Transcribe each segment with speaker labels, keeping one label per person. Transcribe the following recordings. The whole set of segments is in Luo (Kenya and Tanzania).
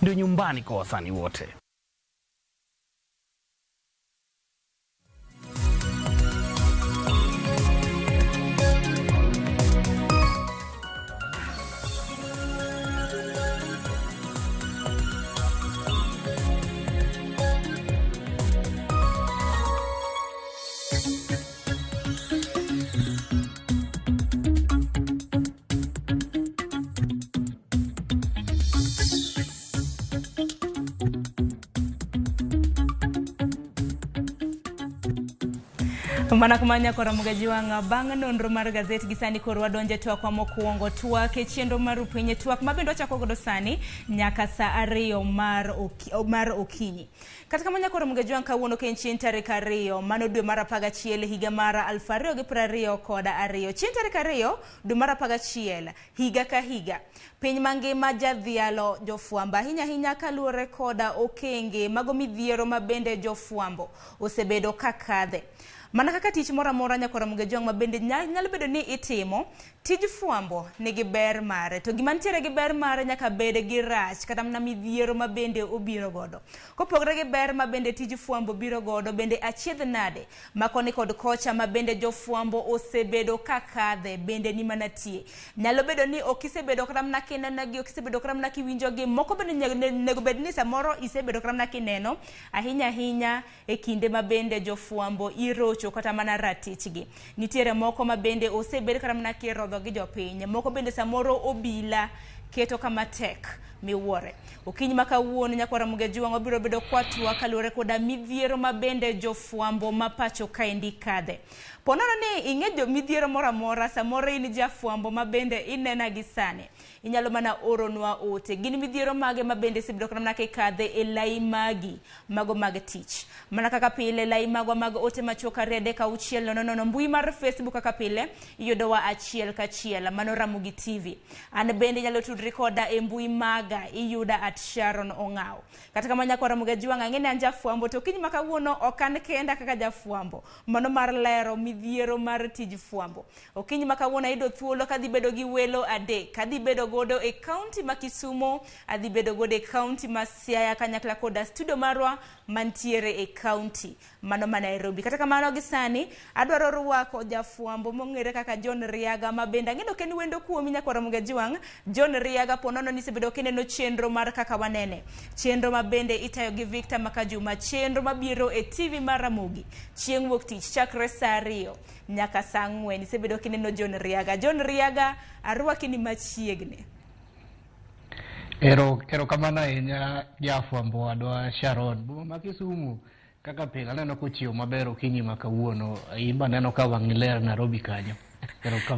Speaker 1: ndio nyumbani kwa wasanii wote.
Speaker 2: Mana kumanya kora mugaji wanga banga nonro mar gazeti gisani korwa donje tuwa kwa mokuongo tuwa ke chiendo maru penye tuwa kumabendo chako godosani nyaka sa ariyo mar okinyi. Katika manya kora mugaji wanga kawuono ke nchini tarik ariyo mano dwe mara paga chiele higa mara alfario ge prariyo koda ariyo. Chini tarik ariyo dwe mara paga chiele higa ka higa. Piny mangima jadhialo jofuamba hinya kaluore koda okenge mago midhiero mabende jofuambo osebedo kakadhe. Mana kaka tich mora mora nyakora mugaji wanga mabende nyalo bedo ni itimo tij fuambo nigi ber mare to gima ntiere gi ber mare nyaka bede gi rach kata mna midhiero mabende obiro godo. Kopogre gi ber mabende tij fuambo biro godo bende achiedh nade makoni kod kocha mabende jofuambo osebedo kakadhe bende ni manatie. Nyalo bedo ni okisebedo kata mna kineno gi okisebedo kata mna kiwinjo gi moko bende nego bed ni samoro isebedo kata mna kineno ahinya e kinde mabende jofuambo irocho kata mana ratichgi. Nitiere moko mabende osebedo kata mna kirodho gi jopiny, moko bende samoro obila keto kama tek miwuore. Okinyi makawuono nyakwara mugaji wanga biro bedo kwatwa kaluore koda midhiero mabende jofuambo mapacho kaendi kadhe. Ponono ni ing'e midhiero mora mora samoro in jafuambo mabende inena gisane. Inyalo mana oronwa ote. Gini midhiero mage mabende sibido kana mnake kadhe e lai magi mago mag tich. Mana kaka pile lai mago mag ote machoka rede ka uchiel no mbui mar Facebook kaka pile iyodowa achiel kachiel mano Ramogi TV. An bende nyalo tudri koda e mbui maga iyuda at Sharon Ongao. Katika manya kwa Ramogi wanga ngene anja fuambo to kinyi makawuono okan kenda kaka jafuambo. Mano mar lero midhiero mar tij fuambo. Okinyi makawuono ido thuolo kadhi bedo gi welo adek. Kadhi bedo godo e county ma Kisumo, adhi bedo godo e county ma Siaya kanyakla koda studio marwa mantiere e county mano ma Nairobi. Kata kamano gisani adwaro ruako jafuambo mong'ere kaka John Riaga mabenda ng'edo ken wendo kuomi nyakwara mugaji wang. John Riaga ponono nisebedo kineno chenro mar kaka wanene. Chenro mabende itayo gi Victor Makajuma, chenro mabiro e TV mar Ramogi chieng' wuok tich chakre saa 2 nyaka saa 4 nisebedo kineno John Riaga. John Riaga arwaki ni machiegni.
Speaker 3: Ero kamana ahinya jafuambo wadwa Sharon boma ma Kisumu kaka pile aneno kochiew maber okinyi makawuono imba neno ka wang'i ler Nairobi kanyo.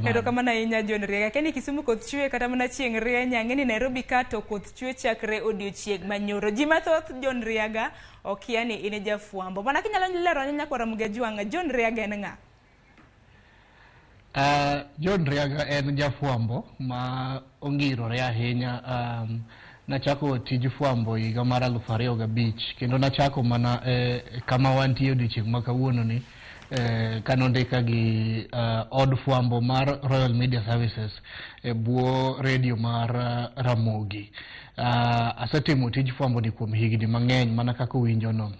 Speaker 3: Ero kamana ahinya John Riaga. Keni Kisumu koth chwe kata mana chieng' rieny ng'eni Nairobi ka to koth chwe chakre odiochieng' manyoro. Ji mathoth John Riaga okia ni ine jafuambo. Mana kinyalo lero ni nyakwara mugaji wanga John Riaga en ng'a? John Riaga en jafuambo ma ongirore ahinya. Nachako tij fuambo higa mar 2005 kendo nachako mana kama wantie odiochieng' makawuono ni kanondika gi od fuambo mar Royal Media Services e buo radio mar Ramogi. Asetimo tij fuambo ni kuom higni mang'eny mana kaka winjo no.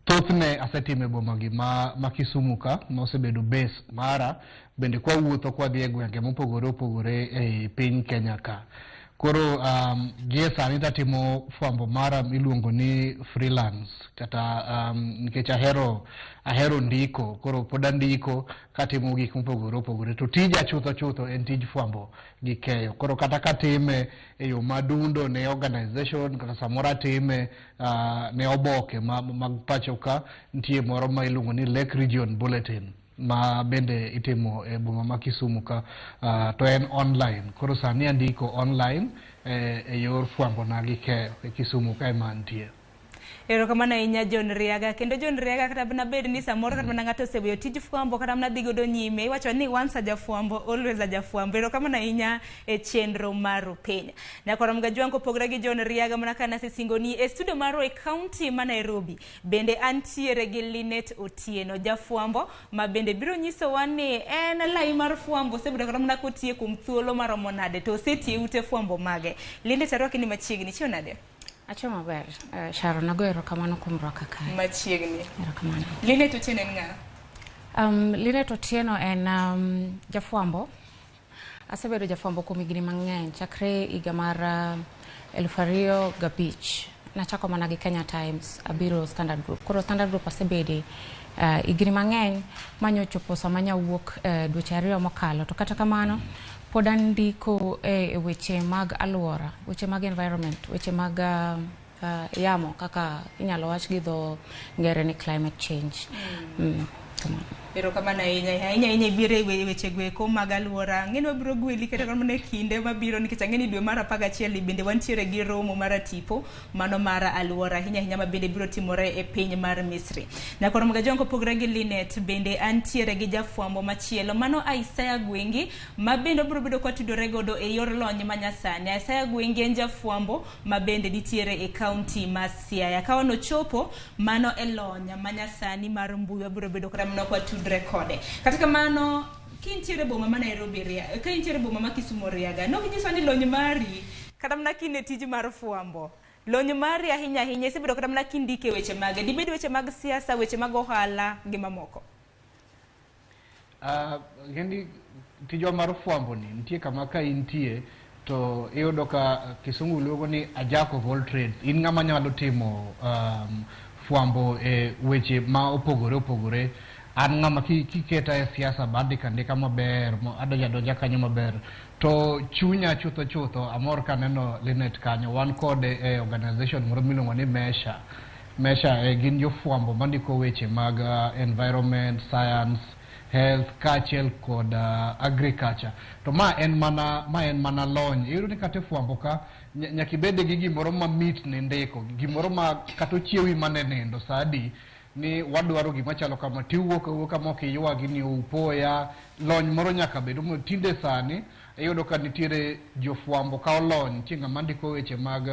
Speaker 3: Thothne asetime bomagi ma Kisumu ka mosebedo base mara bende kwa wuotho kwa dhi e gwenge mopogore opogore e piny Kenya ka. Koro gie sani tatimo fuambo mara miluongo ni freelance kata nikech ahero ndiko koro pod andiko katimo gik mopogore opogore to tija chutho en tij fuambo gi keyo. Koro kata katime e yo madundo ne organization kata samora time ne oboke mag pacho ka nitie moro ma iluongo ni Lake Region Bulletin ma bende itimo e boma ma Kisumu ka to en online. Koro sani andiko online e yor fuambo na gi keyo e Kisumu ka mantie.
Speaker 2: Erokamano ahinya John Riaga, kendo John Riaga kata bana bed ni samoro kata bana ng'ato oseweyo tij fwambo kata mana dhi godo nyime, iwacho ni once a jafwambo always a jafwambo. Erokamano ahinya e chenro mar Piny. Nakoro mgajwango pogre gi John Riaga mana kana sesingoni e studio maro e county ma Nairobi. Bende antiere gi Linet Otieno, jafwambo ma bende biro nyisowa ni en lai mar fwambo osebedo kata mana kotie kuom thuolo maromo nade to osetie ute fwambo mage. Linet arwaki ni machiegni chio nade?
Speaker 4: Acho maber. Sharon nago erokamano kuom rwaka kae.
Speaker 2: Machiegni.
Speaker 4: Erokamano.
Speaker 2: Linet Otieno en ng'a?
Speaker 4: Linet Otieno en jafwambo. Asebedo jafwambo kuom higni mang'eny chakre higa mar 2005. Nachako mana gi Kenya Times, abiro Standard Group. Koro Standard Group asebede higni mang'eny manyochopo sama nyawuok dweche 2 mokalo. To kata kamano pod andiko weche mag alwora, weche mag environment, weche mag yamo kaka inyalo wach gi dho ngere ni climate change.
Speaker 2: Erokamano ahinya biro e weche gweko mag alwora. Ng'eni wabiro gweli kata kamano e kinde mabiro nikech ang'eni dwe mar 11 bende wantiere gi romo mar tipo mano mar alwora ahinya ma bende biro timore e piny mar Misri. Nakoro mgajongo pogre gi Linet bende antiere gi jafwambo machielo mano Isaiah Gwengi ma bende biro bedo kwatudore godo e yor lony manyasani. Isaiah Gwengi en jafwambo ma bende nitiere e county ma Siaya. Kawano chopo mano e lony manyasani mar mbui biro bedo kata mano kwatudore kode. Kata kamano kintiere boma ma Nairobi Riaga, ka intiere boma ma Kisumu Riaga, no ginyisa ni lony mari kata mana kine tiji mar fwambo. Lony mari ahinya isebedo kata mana kindike weche mage, dibed weche mag siasa, weche mag ohala gi mamoko.
Speaker 3: Gendi tijwa mar fwambo ni nitie kama ka intie to iyudo ka kisungu luongo ni a jack of all trades. In ng'ama nyalo timo fwambo e weche ma opogore. An ng'ama kiketa e siasa badi kandika maber, adonja kanyo maber. To chunya chutho amor kaneno Linet kanyo. Wan kode e organization moro miluongo ni Mesha. Mesha gin jofwambo mandiko weche mag environment, science, health, kaachiel kod agriculture. To ma en mana lony. Iyudo ni kata fwambo ka nyaka ibede gi gimoro mamit ne ndiko, gimoro ma kata ochiewi mane nindo sadi ni wadwaro gima chalo kama tiwuok kama okiywa ni upoya lony moro nyaka bedo mo tinde sani iyudo ka nitiere jofwambo ka lony tinga mandiko weche mag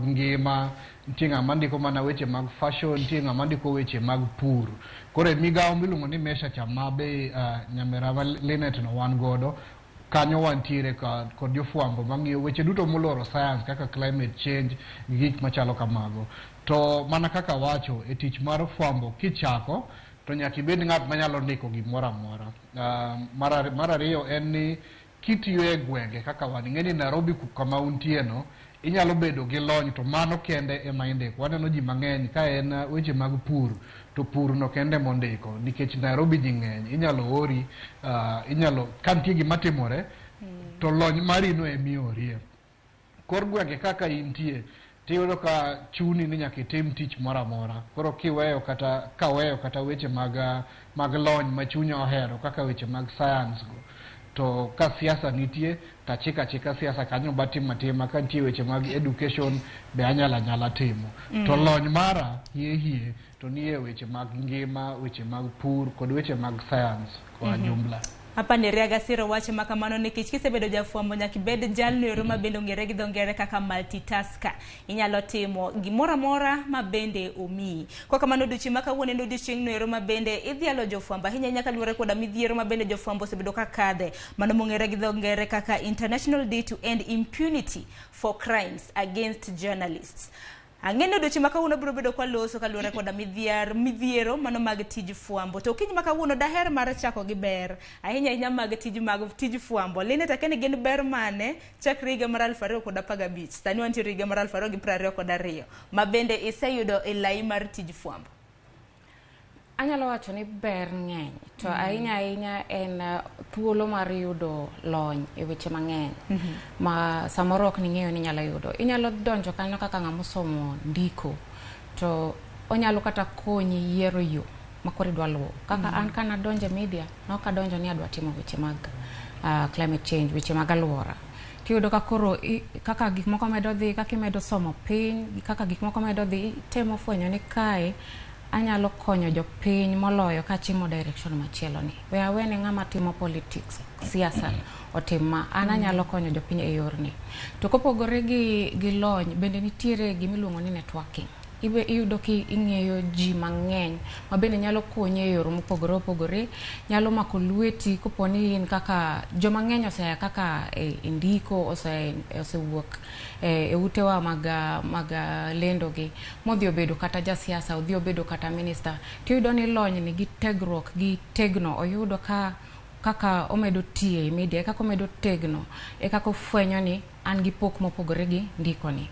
Speaker 3: ngima, tinga mandiko mana weche mag fashion, tinga mandiko weche mag pur. Kore migawo miluongo ni Mesha chama be nyamera Linet no wan godo kanyo wantiere kod jofwambo mang'iyo weche duto moloro science kaka climate change gik machalo kamago. To mana kaka wacho e tich mar fwambo kichako to nyaka ibed ng'at manyalo ndiko gimoro amora. Mar ariyo en ni kitiyo e gwenge kaka wan ng'eni Nairobi kama untieno inyalo bedo gi lony to mano kende ema indiko. Waneno ji mang'eny ka en weche mag pur to pur no kende mondiko nikech Nairobi ji ng'eny inyalo ori inyalo kantie gima timore to lony mari no emiyorie. Kor gwenge kaka intie tiyudo ka chuni ni nyaka itim tich moro amora. Koro kaweyo kata weche mag lony ma chunya ohero kaka weche mag science go. To ka siasa nitie tachika siasa kanyo batima ka nitie weche mag education be anyala timo. To lony mara hie to nie weche mag ngima, weche mag pur kod weche mag science kwa jumla.
Speaker 2: Hapa ni Riaga siro wache makamano nikech kisebedo jafwambo nyaka ibed jalno ero ma bende ong'ere gi dho ngere kaka multitasker. Inyalo timo gimoro amora ma bende omiyi. Kwa kamano odiochieng' ma kawuono en odiochieng' no ero ma bende idhialo jofwambo ahinya nyaka luwore koda midhiero ma bende jofwambo osebedo ka kadhe mano mong'ere gi dho ngere kaka International Day to End Impunity for Crimes Against Journalists. Ang'ene odiochieng' ma kawuono biro bedo kwa loso kaluwore koda midhiero mano mag tij fwambo. To kiny ma kawuono daher mar chako gi ber ahinya mag tij fwambo. Linet akene gin ber mane chakre higa mar 2015 sani wantiere higa mar 2022 ma bende iseyudo e lai mar tij fwambo.
Speaker 4: Anyalo wacho ni ber ng'eny to ahinya en thuolo mar yudo lony e weche mang'eny ma samoro ok ning'eyo ni nyalo yudo. Inyalo donjo kanyo kaka ng'ama osomo ndiko to onyalo kata konyi yiero yo makoro idwa luwo. Kaka an kana donjo media no kadonjo ni adwa timo weche mag climate change, weche mag alwora. kiyudo ka koro kaka gik moko medo dhi, kaka imedo somo piny, kaka gik moko medo dhi, temo fwenyo ni kae anyalo konyo jopiny moloyo ka chimo direction machielo ni. We awene ng'ama timo politics, siasa otima, an anyalo konyo jopiny e yor ni. To kopogore gi lony, bende nitiere gimiluongo ni networking. Iyudo ki ing'eyo ji mang'eny ma bende nyalo konyo e yor mopogore opogore, nyalo mako lweti koponi in kaka joma ng'eny osea kaka indiko osewuok e utewa mag lendo gi modhi obedo kata jasiasa, odhi obedo kata minister. Tiyudo ni lony ni gi tegruok gi tegno oyudo kaka omedo tiye e media, kaka omedo tegno e kaka ofwenyo ni an gi pok mopogore gi ndiko ni.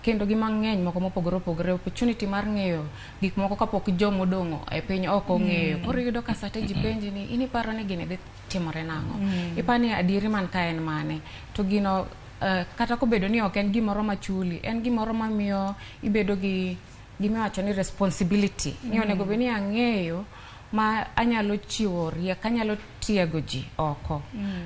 Speaker 4: Kendo gi mang'eny moko mopogore opogore, opportunity mar ng'eyo gik moko kapok jomo dongo e piny oko ng'eyo. Koro yudo ka strategy penji ni ini paro ni gini dhi timore nang'o. Ipani adieri man ka en mane. To gino kata kobedo ni ok en gimoro machuli, en gimoro mamiyo ibedo gi gimiwacho ni responsibility. Ni onego bed ni ang'eyo ma anyalo chiwo riek, anyalo tiego ji oko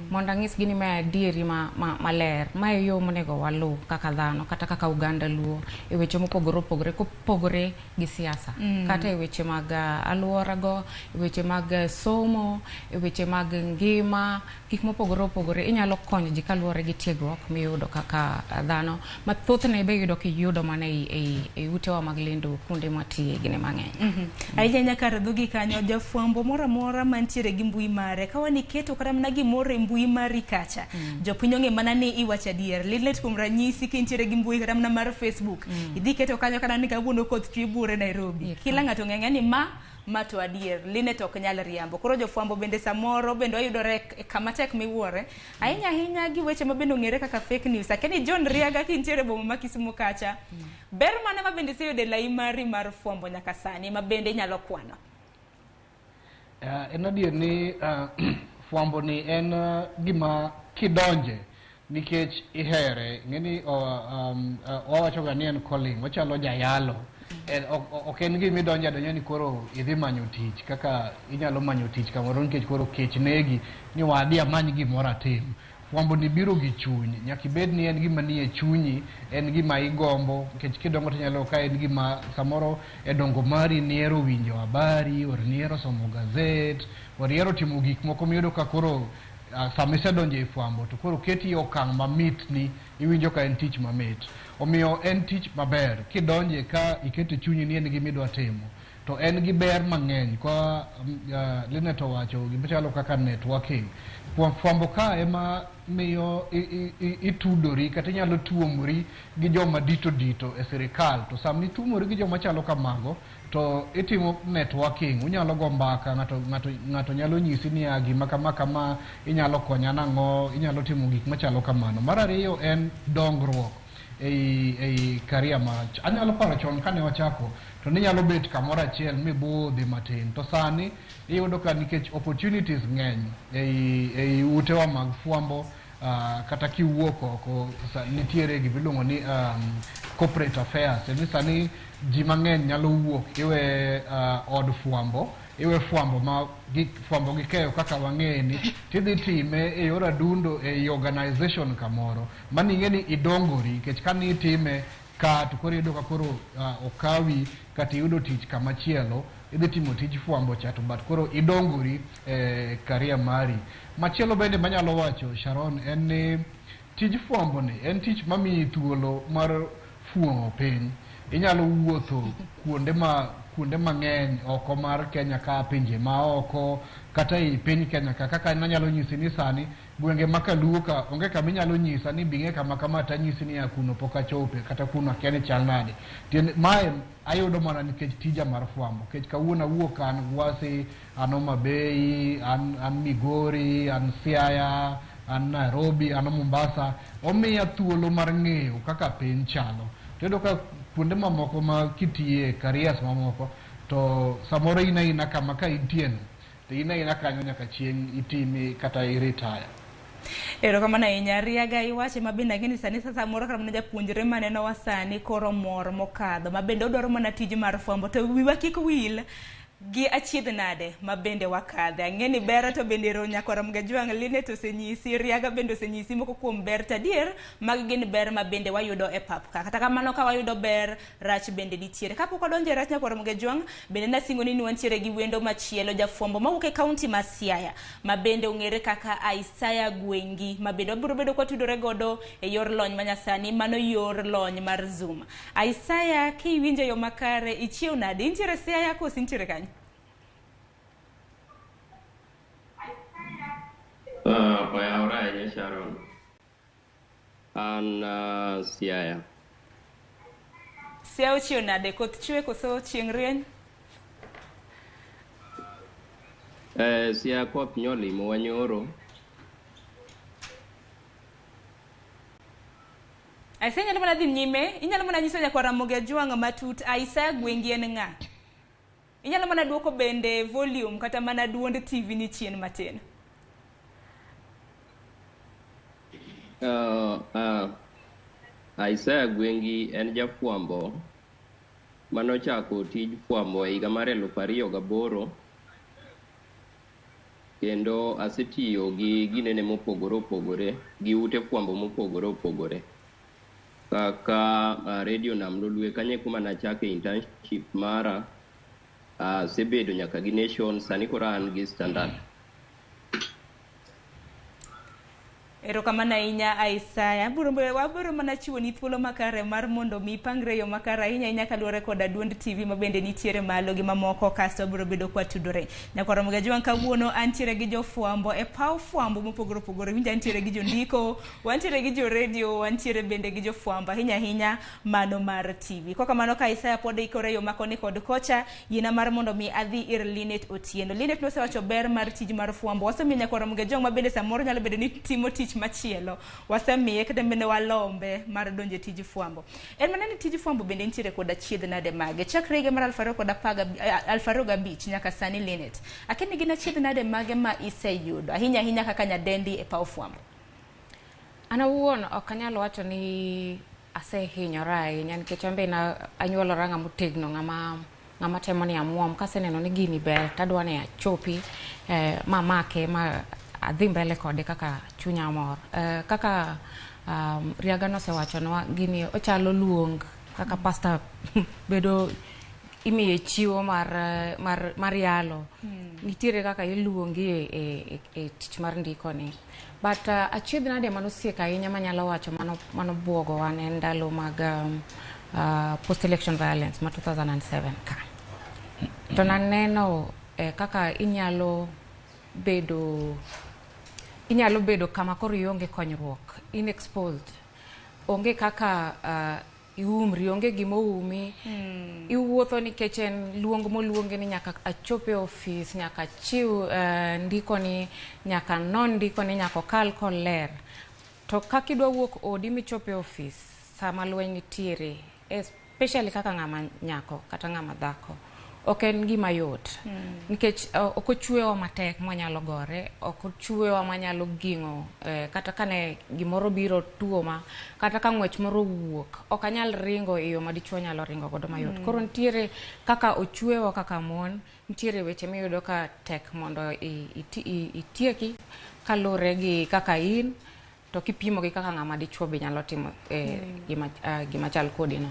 Speaker 4: mondo ang'is gini ma adieri maler, ma yo monego walu kaka dhano kata kaka Uganda luo e weche mopogore opogore kopogore gi siasa, kata e weche mag alwora go, e weche mag somo, e weche mag ngima, gik mopogore opogore inyalo konyo ji kaluwore gi tiegruok miyudo kaka dhano, ma thothne be yudo kiyudo mana e utewa mag lendo kuonde matiye gine mang'eny.
Speaker 2: Ahinya kar dhogi kanyo jafwambo moro amora mantiere gi mbui mare ka wani keto kata mana gimoro e mbui mari kacha, jopiny ong'e mana ni iwacho adier. Lilet kuom ranyisi kintiere gi mbui kata mana mar Facebook, idhi keto kanyo kata ni kawuono koth chwe bure Nairobi, kila ng'ato ng'eng'e ni ma to adier, Linet ok nyal riambo. Koro jofwambo bende samoro bende oyudore kama tek miwuore ahinya gi weche ma bende ong'ere kaka fake news. Akeni John Riaga kintiere boma ma Kisumu kacha, ber mane ma bende seyude lai mari mar fwambo nyaka sani ma bende nyalo kwano?
Speaker 3: En adier ni fwambo ni en gima kidonje nikech ihere, ng'eni wawacho ga ni en calling, wachalo jayalo. Ok en gima idonje adonja ni koro idhi manyo tich, kaka inyalo manyo tich kamoro nikech koro kech negi ni wadi amany gimoro atim. Fwambo ni biro gi chuny, nyaka ibed ni en gima nie chunyi, en gima igombo, nikech kidongo to nyalo ka en gima samoro e dongo mari niero winjo habari, or niero somo gazet, or niero timo gik moko miyudo ka koro sama isedonjo e fwambo to koro keti okang' mamit ni iwinjo ka en tich mamit. Omiyo en tich maber kidonje ka iketo chunyi ni en gima idwa timo, to en gi ber mang'eny. Kwa Linet owacho gima chalo kaka networking, fwambo ka ema miyo itudori kata inyalo tuomori gi joma dito e sirikal. To sama ituomori gi joma chalo kamago to itimo networking, unyalo go mbaka, ng'ato nyalo nyisi ni gima kama inyalo konya nang'o, inyalo timo gik machalo kamano. Mar ariyo en dongruok ei career match. Anyalo paro chon kane wachako to ninyalo bet kamoro achiel mibudhi matin, to sani iyudo ka nikech opportunities ng'eny ei utewa mag fwambo, kata kiwuok oko nitiere gimiluongo ni corporate affairs. Ni sani ji mang'eny nyalo wuok iwe od fwambo, iwe fwambo gi keyo kaka wang'eye ni tidhi time e yor adundo e organization kamoro maning'e ni idongori, nikech kani itime ka to koro iyudo ka koro okawi kata iyudo tich kamachielo, idhi timo tij fwambo cha to but koro idongori e career mari. Machielo bende manyalo wacho Sharon en ni tij fwambo ni en tich mamiyi thuolo mar fuong'o piny. Inyalo wuotho kuonde mang'eny oko mar Kenya ka, pinje maoko, kata i piny Kenya ka. Kaka nanyalo nyisi ni sani gwenge makaluo ka onge kama inyalo nyisa ni bing'e kama tanyisi ni kuno pok achope kata kuno akia ni chal nade. Mae ayudo mana nikech tija mar fwambo, nikech kawuono awuok an Gwasi, an Homa Bay, an Migori, an Siaya, an Nairobi, an Mombasa. Omiya thuolo mar ng'eyo kaka piny chalo. Tedo ka kuonde mamoko ma kitiye careers mamoko to samoro ina kama ka intien to ina kanyo nyaka chieng' itimi kata iretire.
Speaker 2: Erokamano ahinya Riaga, iwache mabende ang'eni sani sasa moro kata mana japuonjre maneno wasani koro mor mokadho mabende odwaro mana tij mar fwambo, to wiwa kik wil gi achiedh nade ma bende wakadhe. Ang'eni ber to bende ro nyakora Mgajwang' Linet osenyisi, Riaga bende osenyisi moko kuom ber tadier mag gin ber ma bende wayudo e pap ka. Kata kamano ka wayudo ber, rach bende nitiere. Kapok wadonjo rach nyakora Mgajwang', bende nasingo ni wantiere gi wendo machielo jafwambo mawuok e kaunti ma Siaya ma bende ong'ere kaka Isaiah Gwengi ma bende wabiro bedo kwatudore godo e yor lony manyasani, mano yor lony mar Zoom. Isaiah, kiwinjo yo makare, ichiew nade? Intiere Siaya kosi intiere kanyo?
Speaker 5: Payahora ya Sharon. An Siaya.
Speaker 2: Siaya ochiew nade? Koth chwe koso chieng' rieny?
Speaker 5: Siaya koth nyolimo wanyoro.
Speaker 2: Isaiah, inyalo mana dhi nyime? Inyalo mana nyiso nyakora Mgajwang' matut Isaiah Gwengi en ng'a? Inyalo mana duoko bende volume kata mana duond TV ni chien matin.
Speaker 5: Isaiah Gwengi en jafwambo manochako tij fwambo e higa mar 2008 kendo asetiyo gi ginene mopogore opogore gi ute fwambo mopogore opogore kaka Radio Nam Lolwe, kanye kuma nachake internship mara sebedo nyaka gi Nation, sani koro an gi Standard.
Speaker 2: Erokamano ahinya Isaiah. Wabiro mana chiwo ni thuolo makare mar mondo mi ipangre yo makare ahinya kaluwore koda duond TV ma bende nitiere malo gi mamoko, kasto biro bedo kwatudore. Nyakora Mgajwang' kawuono antiere gi jofwambo e paw fwambo mopogore opogore. Winja antiere gi jondiko, wantiere gi jo radio, wantiere bende gi jofwambo ahinya mano mar TV. Kokamano ka Isaiah pod ikore yo makoni kod kocha, yina mar mondo mi adhi ir Linet Otieno. Linet nosewacho ber mar tij mar fwambo. Wasemiyo nyakora Mgajwang' ma bende samoro nyalo bedo ni timo tich machielo, wasemiye kata bende walombe mar donje tij fwambo. En manani tij fwambo bende nitiere kod achiedh nade mage chakre higa mar 2015 nyaka sani Linet. Akini gin achiedh nade mage ma iseyudo ahinya kaka nyadendi e paw fwambo?
Speaker 4: Ana wuon ok anyalo wacho ni asehinyora ahinya nikech ambe na anyuolora ng'ama otegno, ng'ama temo ni amuom kaseneno ni gini ber tadwa ni achopi mamake ma adhi mbele kode kaka chunya mor. Kaka Riaga nosewachonwa, gini ochalo luong kaka pasta bedo imiye chiwo mar yalo. Nitiere kaka iluongi e tich mar ndiko ni. But achiedh nade manosiek ahinya manyalo wacho mano buogo wan en ndalo mag post-election violence ma 2007 ka. To naneno kaka inyalo bedo kama koro ionge konyruok, inexposed, onge kaka iumri, onge gimoumi, iwuotho nikech en luong moluonge ni nyaka achope office, nyaka chiw ndiko ni, nyaka non ndiko ni, nyaka kal koler. To kaka idwa wuok odi michope office sama lweny nitiere, especially kaka ng'ama nyako kata ng'ama dhako, ok en gima yot. Nikech ok ochwewa matek manyalo gore, ok ochwewa manyalo gingo kata kane gimoro biro tuoma, kata ka ng'wech moro wuok, ok anyal ringo iyo madichuo nyalo ringo godo mayot. Koro nitiere kaka ochwewa kaka mon, nitiere weche miyudo ka tek mondo itieki kalure gi kaka in, to kipimo gi kaka ng'ama dichuo be nyalo timo gima chal kodi no.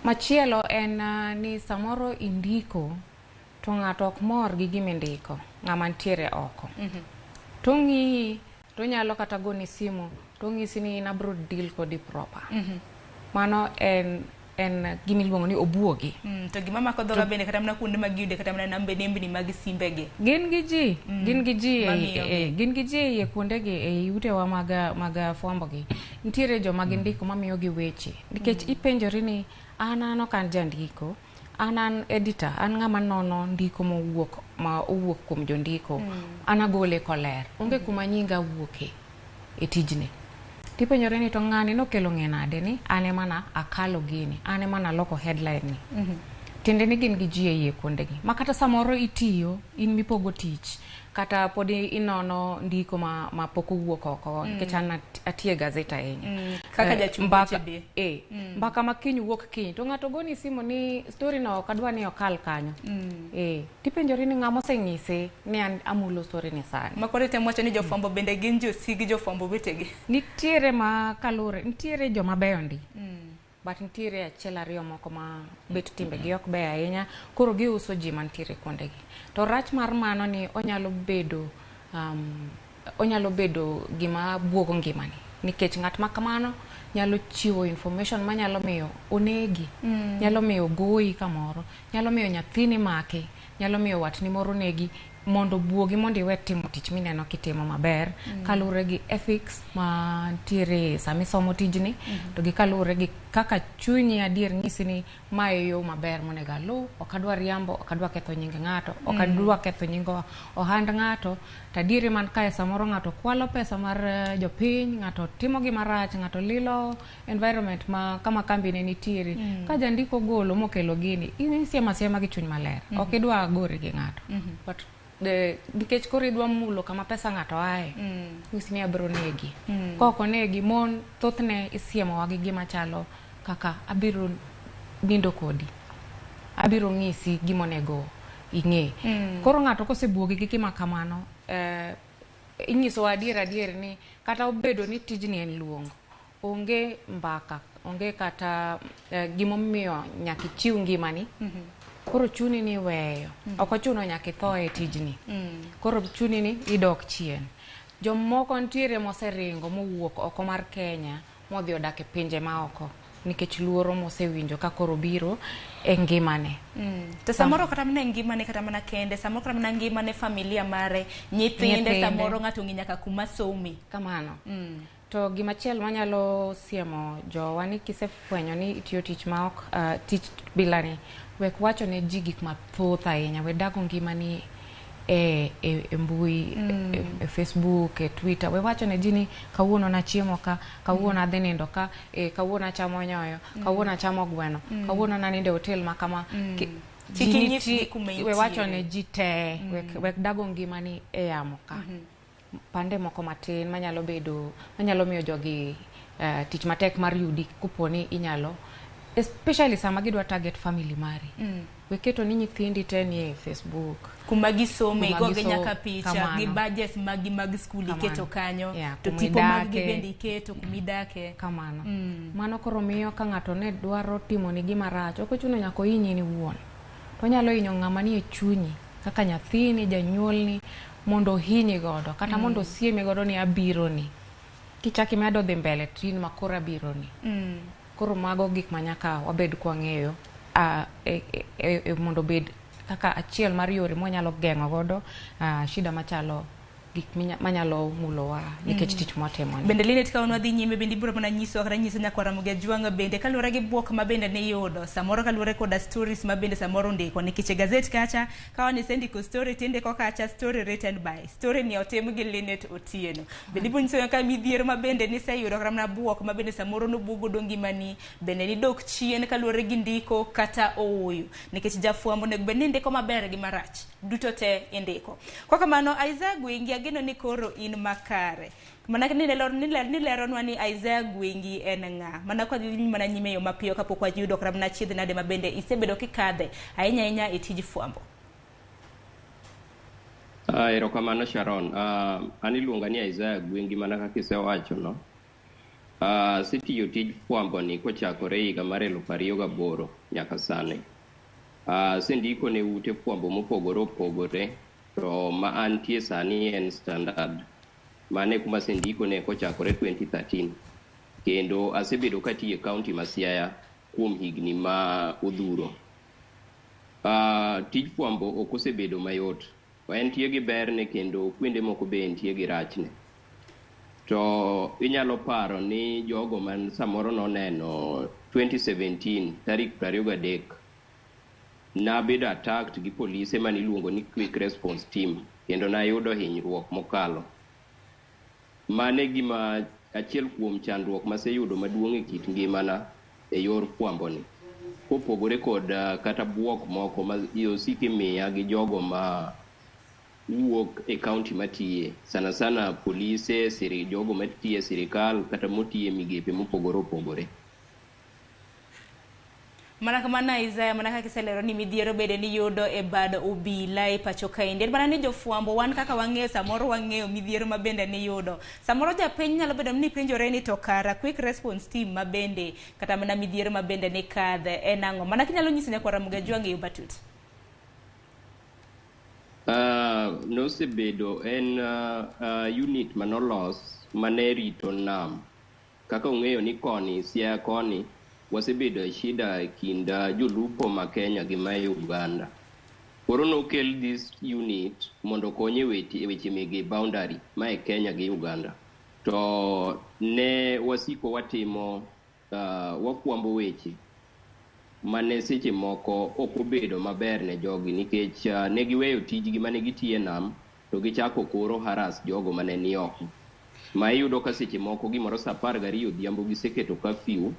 Speaker 4: Machielo en ni samoro indiko to ng'ato ok mor gi gima indiko, ng'ama ntiere oko. To ng'i, to nyalo kata goni simu, to ng'isi ni inabro deal kodi proper. Mano en gimi luongo ni obuogi.
Speaker 2: To gima mako dhoga bende kata mna kuonde magiyude kata mna nambe nembni mag simbege.
Speaker 4: Gin gi ji e kuonde gi e utewa mag fwambo gi. Nitiere joma gindiko mamiyo gi weche. Nikech ipenjori ni an kan jandiko, an editor, an ng'ama nono ndiko ma owuok kuom jondiko. An agole koler. Onge kuma nyinga wuoke e tijni. Tipenjore ni to ng'ani nokelo ng'e nade ni ane mana akalo gini, ane mana loko headline ni. tiende ni gin gi ji e kuondegi ma kata samoro itiyo in mipogo tich kata podi inono ndiko ma pok owuok oko nikech an atie gazeta ahinya
Speaker 2: kaka jachumbache be
Speaker 4: mbaka ma kiny wuok kiny to ng'ato goni simu ni story no kadwa ni okal kanyo tipenjori ni ng'amo oseng'ise ni an amulo story ni sani
Speaker 2: makore temo wacho ni jofwambo bende gin josigi jofwambo wetegi
Speaker 4: nitiere ma kalure nitiere joma beyo ndi but nitiere achiel ariyo moko ma bet timbe gi ok beyo ahinya koro giuso ji mantiere kuondegi to rach mar mano ni onyalo bedo gima buogo ngimani nikech ng'at ma kamano nyalo chiwo information manyalo miyo onegi nyalo miyo goyi kamoro nyalo miyo nyathini make nyalo miyo watni moro negi mondo buogi mondo iwe timo tich mineno kitimo maber kalure gi ethics ma tiere sami somo tijni to gi kalure gi kaka chunyi adier ng'isi ni mae yo maber monego aluw ok adwa riambo ok adwa ketho nying ng'ato ok adwa ketho nying ohand ng'ato tadiere man kae samoro ng'ato kwalo pesa mar jopiny ng'ato timo gima rach ng'ato lilo environment ma kama kambi ne nitiere ka jandiko golo mokelo gini inisiema siema gi chuny maler ok idwa gori gi ng'ato but nikech koro idwa mulo kama pesa ng'ato ae usi ni abro negi koko negi mon thothne isiemo wagi gima chalo kaka abiro nindo kodi abiro ng'isi gimonego ing'e koro ng'ato kosebuogi gi gima kamano ing'iso adier ni kata obedo ni tijni en luongo onge mbaka onge kata gimomiyo nyaka ichiw ngimani koro chuni ni weyo ok ochuno nyaka itho e tijni koro chuni ni idok chien jomoko ntiere moseringo mowuok oko mar Kenya modhi odak e pinje ma oko nikech luoro mosewinjo ka koro biro e ngimane
Speaker 2: to samoro kata mana ngimane kata mana kende samoro kata mana ngimane familia mare nyithinde samoro ng'ato ng'i nyaka kuma somi
Speaker 4: kamano to gimachiel manyalo siemo jowa ni kisefwenyo ni itiyo tich ma ok tich bilani wek wacho ne ji gik mathoth ahinya we dago ngimani e mbui e Facebook e Twitter we wacho ne ji ni kawuono na chiemo ka kawuono adhi nindo ka kawuono achamo nyoyo kawuono achamo gweno kawuono na ninde hotel ma kama we wacho ne ji te wek dago ngimani e yamo ka pande moko matin manyalo miyo jogi tich matek mar yudi kuponi inyalo especially sama gidwa target family mari weketo ni nyithindi te ni e Facebook
Speaker 2: kuma gisome goge nyaka picha gi budgets magi mag skuli keto kanyo to tipo mag bende iketo kumidake
Speaker 4: kamano mano koro miyo ka ng'ato ne dwaro timo ni gima rach ok ochuno nyaka inyi ni wuon to nyalo inyo ng'ama ni e chunyi kaka nyathini janyuolni mondo hinyi godo kata mondo sieme godo ni abiro ni kichaki medo dhi mbele tin makora abiro ni koro mago gik manyaka wabed kwa ng'eyo mondo bed kaka achiel mar yore monyalo geng'o godo shida machalo gik manyalo mulowa nikech tich motimo
Speaker 2: bende linet ka onwa dhi nyime bende biro mana nyiso kata nyiso nyakwara Mugejuanga bende kalure gi buok ma bende ne yudo samoro kalure koda stories ma bende samoro ndiko nikech gazet kacha ka oni sendiko story tinde ko kacha story written by story ni otem gi Linet Otieno bende biro nyiso ka midhiero ma bende ni sayudo kata na buok ma bende samoro no bugo do ngimani bende ni dok chien kalure gi ndiko kata oyo nikech jafwambo ne bende ndiko maber gi marach duto te indiko kwa kamano Isaac Gwengi ageno ni koro in makare manake ni leronwa ni Isaac Gwengi en ng'a mana kwa dhi mana nyime yo mapiyo kapok wayudo kram na chiedh nade mabende isebedo kikadhe ahinya e tij fwambo.
Speaker 5: Erokamano Sharon. An iluonga ni Isaac Gwengi mana kaka isewacho no. Setiyo tij fwambo ni kochakore higa mar 2008 nyaka sani. Sendiko ne ute fwambo mopogore opogore to ma antie sani en Standard mane kuma sendiko ne kochakore 2013 kendo asebedo katiyo e kaunti ma Siaya kuom higni ma odhuro. Tij fwambo ok osebedo mayot, entie gi berne kendo kuonde moko be entie gi rachne. To inyalo paro ni jogo man samoro noneno 2017 tarik 23 na bedo attacked gi polise mani luongo ni Quick Response Team kendo na yudo hinyruok mokalo. Mane gima achiel kuom chandruok maseyudo maduong' e kit ngimana e yor fwambo ni. kopogore kod kata buok moko ma osiki miya gi jogo ma wuok e kaunti matiye, sana sana polise, jogo matiye sirikal kata motiye migepe mopogore opogore.
Speaker 2: Mana kamana Isaiah, mana kaka kiselero ni midhiero bede ni yudo e bad obila e pacho kaendi. Mana ni jofuambo wan kaka wang'eyo samoro wang'eyo midhiero mabende ni yudo. Samoro japiny nyalo bedo ni penjore ni to kara quick response team mabende kata mana midhiero mabende ni kadhe en ang'o. Mana kinyalo nyisi Nyakwa Mugaji wang'eyo batut.
Speaker 5: Nosebedo en unit manolos mane rito nam. Kaka ung'eyo ni koni, Siaya koni, wasebedo e shida kind jolupo ma Kenya gi ma Uganda. Koro nokel this unit mondo konye weche mege boundary ma e Kenya gi Uganda. To ne wasiko watimo wakwambo weche mane seche moko ok obedo maber ne jogi nikech ne giweyo tijgi mane gitiye nam to gichako koro haras jogo mane ni oko. Ma iyudo ka seche moko gimoro sa 12 odhiambo giseketo curfew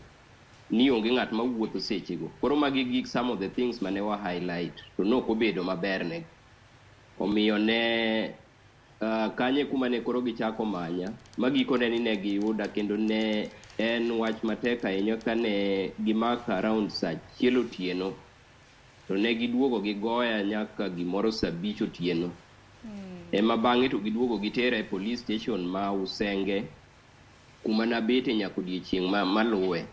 Speaker 5: ni onge ng'at ma wuotho sechego. Koro magi gik some of the things mane wa highlight to no obedo maber ne. Omiyo ne kanye kuma ne koro gichako manya magikone ni ne giyuda kendo ne en wach matek ahinya kane gimaka around saa 1 otieno to ne giduogo gigoya nyaka gimoro saa 5 otieno. Ema bang'e to giduogo gitera e police station ma Usenge kuma nabete nyaka odiechieng' maluwe.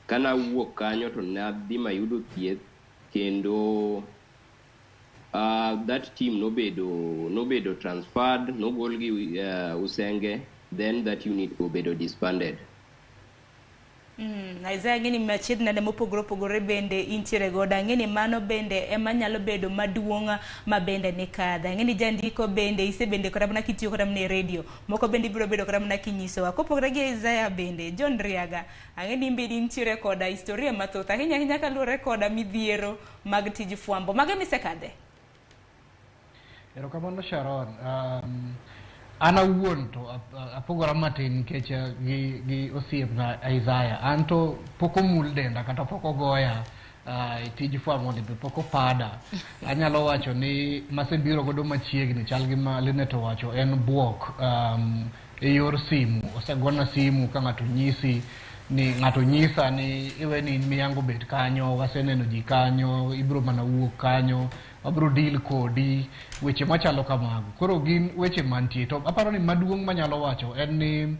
Speaker 5: Kana wuok kanyo to nadhi mayudo thieth kendo that team nobedo transferred, nogol gi Usenge, then that unit obedo disbanded.
Speaker 2: Isaiah ng'eni machiegni nade mopogore opogore bende intiere goda, ng'eni mano bende ema nyalo bedo maduong' ma bende ni kadha. Ng'eni jandiko bende isebende kora mana kitiyo kora mana e radio, moko bende biro bedo kora mana kinyisowa. Kopogore gi Isaiah bende John Riaga, ng'eni bende intiere koda historia mathoth ahinya kaluwore koda midhiero mag tij fuambo. Mage misekadhe?
Speaker 3: Erokamano Sharon. Ana wuon to apogora matin nikech gi osiepna Isaiah. Anto poko mul denda kata poko goya tij fuambo ni poko pada. Anyalo wacho ni masebiro godo machiegni chal gi ma Lineto wacho en buok e yor simu. Osegona simu ka ng'ato nyisi ni ng'ato nyisa ni iwe ni miyango bet kanyo, waseneno ji kanyo, ibro mana wuok kanyo, abro deal kodi, weche machalo kamago. Koro gin weche mantie. To aparo ni maduong' manyalo wacho en ni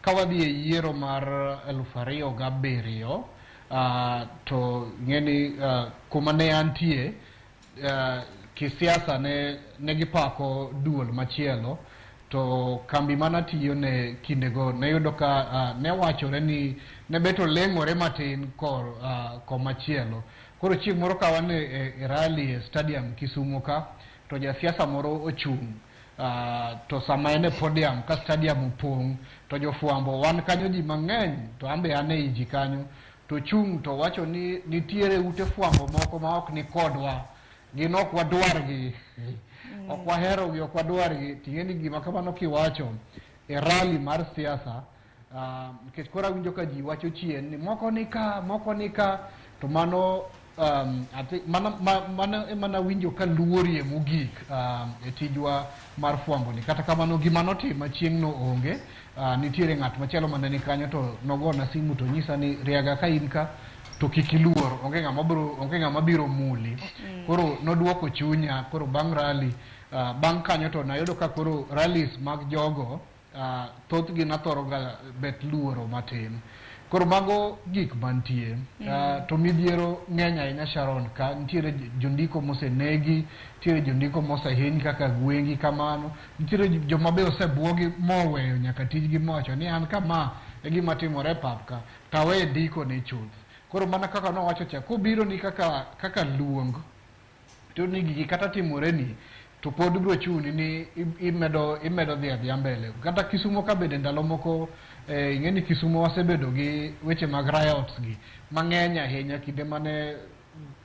Speaker 3: kawadhi e yiero mar 2007 to ng'eni kuma ne antie kisiasa ne gipako duol machielo to kambi mana tiyo ne kindego ne yudo ka ne wachore ni ne beto leng'ore matin ko machielo. Koro chieng' moro ka wan e rally e stadium Kisumu ka to jasiasa moro ochung' to sama en e podium ka stadium opong' to jofuambo wan kanyo ji mang'eny to ambe ane i ji kanyo to chung' to wacho ni nitiere ute fuambo moko ma ok ni kodwa, gin ok wadwargi, ok waherogi, ok wadwargi. Ting'eni gima kamano kiwacho e rally mar siasa nikech koro awinjo ka ji wacho chien ni moko ni ka to mano mana winjo ka luorie mogik e tijwa mar fuambo ni. Kata kamano gima notima chieng' no onge, nitiere ng'at machielo mane ni kanyo to nogona simu to nyisa ni Riaga ka in ka to kik iluor, onge ng'ama biro muli. Koro noduoko chunya. Koro bang' rally bang' kanyo to nayudo ka koro rallies mag jogo thothgi nathoro ga bet luoro matin. Koro mago gik mantie. To midhiero ng'eny ahinya Sharon ka nitiere jondiko mosenegi, nitiere jondiko mosehiny kaka gwengi kamano, nitiere joma be osebuogi moweyo nyaka tijgi mowacho ni an kama e gima timore pap ka tawe ndiko ne chuth. Koro mana kaka nowacho cha kobiro ni kaka luong to ni gigi kata timore ni to pod bro chuni ni imedo dhi mbele. Kata Kisumo ka bende ndalo moko ing'eni Kisumo wasebedo gi weche mag riots gi mang'eny ahinya kinde mane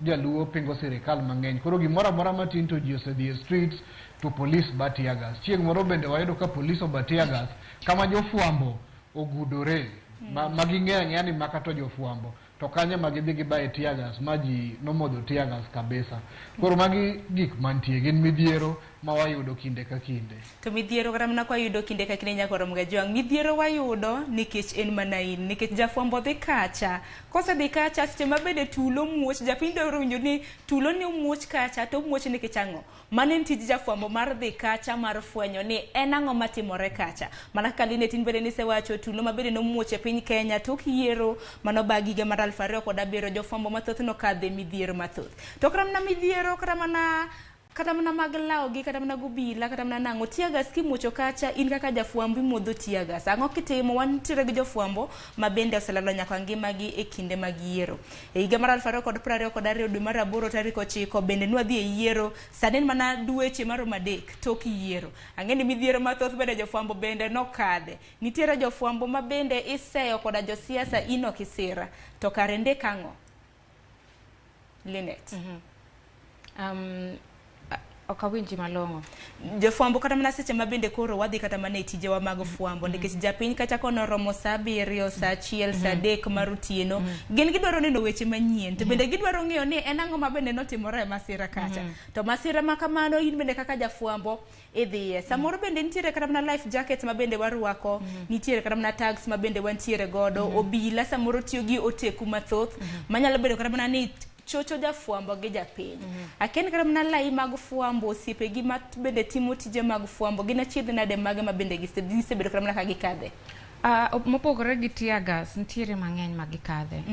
Speaker 3: jaluo pingo sirikal mang'eny. Koro gimoro amora matin to ji osedhi e streets to police ba tear gas. Chieng' moro bende wayudo ka police oba tear gas kama jofuambo ogudore. Magi ng'eny yani maka to jofuambo to kanye magidhi gibaye tiagas maji nomodho tiagas kabisa. Koro magi gik mantie gin midhiero ma wayudo kinde ka kinde.
Speaker 2: To midhiero kata mana kwa yudo kinde ka kinde nyakoro Mgajwang', midhiero wayudo nikech en mana in, nikech jafwambo dhi kacha, kose dhi kacha seche mabede tulo muoch, japiny dwaro winjo ni tulo ni muoch kacha to muoch nikech ang'o. Mano en tij jafwambo mar dhi kacha mar fwenyo ni en ang'o matimore kacha. Mana kaka line tin bede nisewacho tulo mabede nomuoch e piny Kenya tok yiero mano bag higa mar 2007 jofwambo mathoth nokadhe midhiero mathoth. To kata mana midhiero kata mana mag lawogi, kata mana gobila, kata mana nang'o, tiagas kimuocho kacha, in kaka jafwambo imodho tiagas. Ang'o kitimo? Wantiere gi jofwambo ma bende oselalo nyaka ngimagi e kinde mag yiero. E higa mar 2022 dwe mar 8 tarik 9 bende nwadhi e yiero, sani mana dweche maromo 3 tok yiero. Ang'eni midhiero mathoth bende jofwambo bende nokadhe. Nitiere jofwambo ma bende iseyo koda josiasa ino kisira. To kare ndek ang'o? Linet.
Speaker 4: Okawinji malong'o.
Speaker 2: Jofwambo kata mana seche mabende koro wadhi kata mana e tijewa mag fwambo nikech japiny kacha kono romo saa 7, saa 1, saa 3 mar otieno, gin gidwaro neno weche manyien to bende gidwaro ng'eyo ni en ang'o mabende notimore e masira kacha. To masira ma kamano in bende kaka jafwambo idhiye. Samoro bende nitiere kata mana life jackets mabende warwako, nitiere kata mana tags mabende wantiere godo, obila samoro tiyo gi oteku mathoth manyalo bedo kata mana ni chocho jafwambo gi japiny. Aken kata mana lai mag fwambo osiepe gi bende timo tije mag fwambo gin achiedh nade mage mabende gisebedo kata mana ka gikadhe.
Speaker 4: Mopogore gi tiagas nitiere mang'eny magikadhe.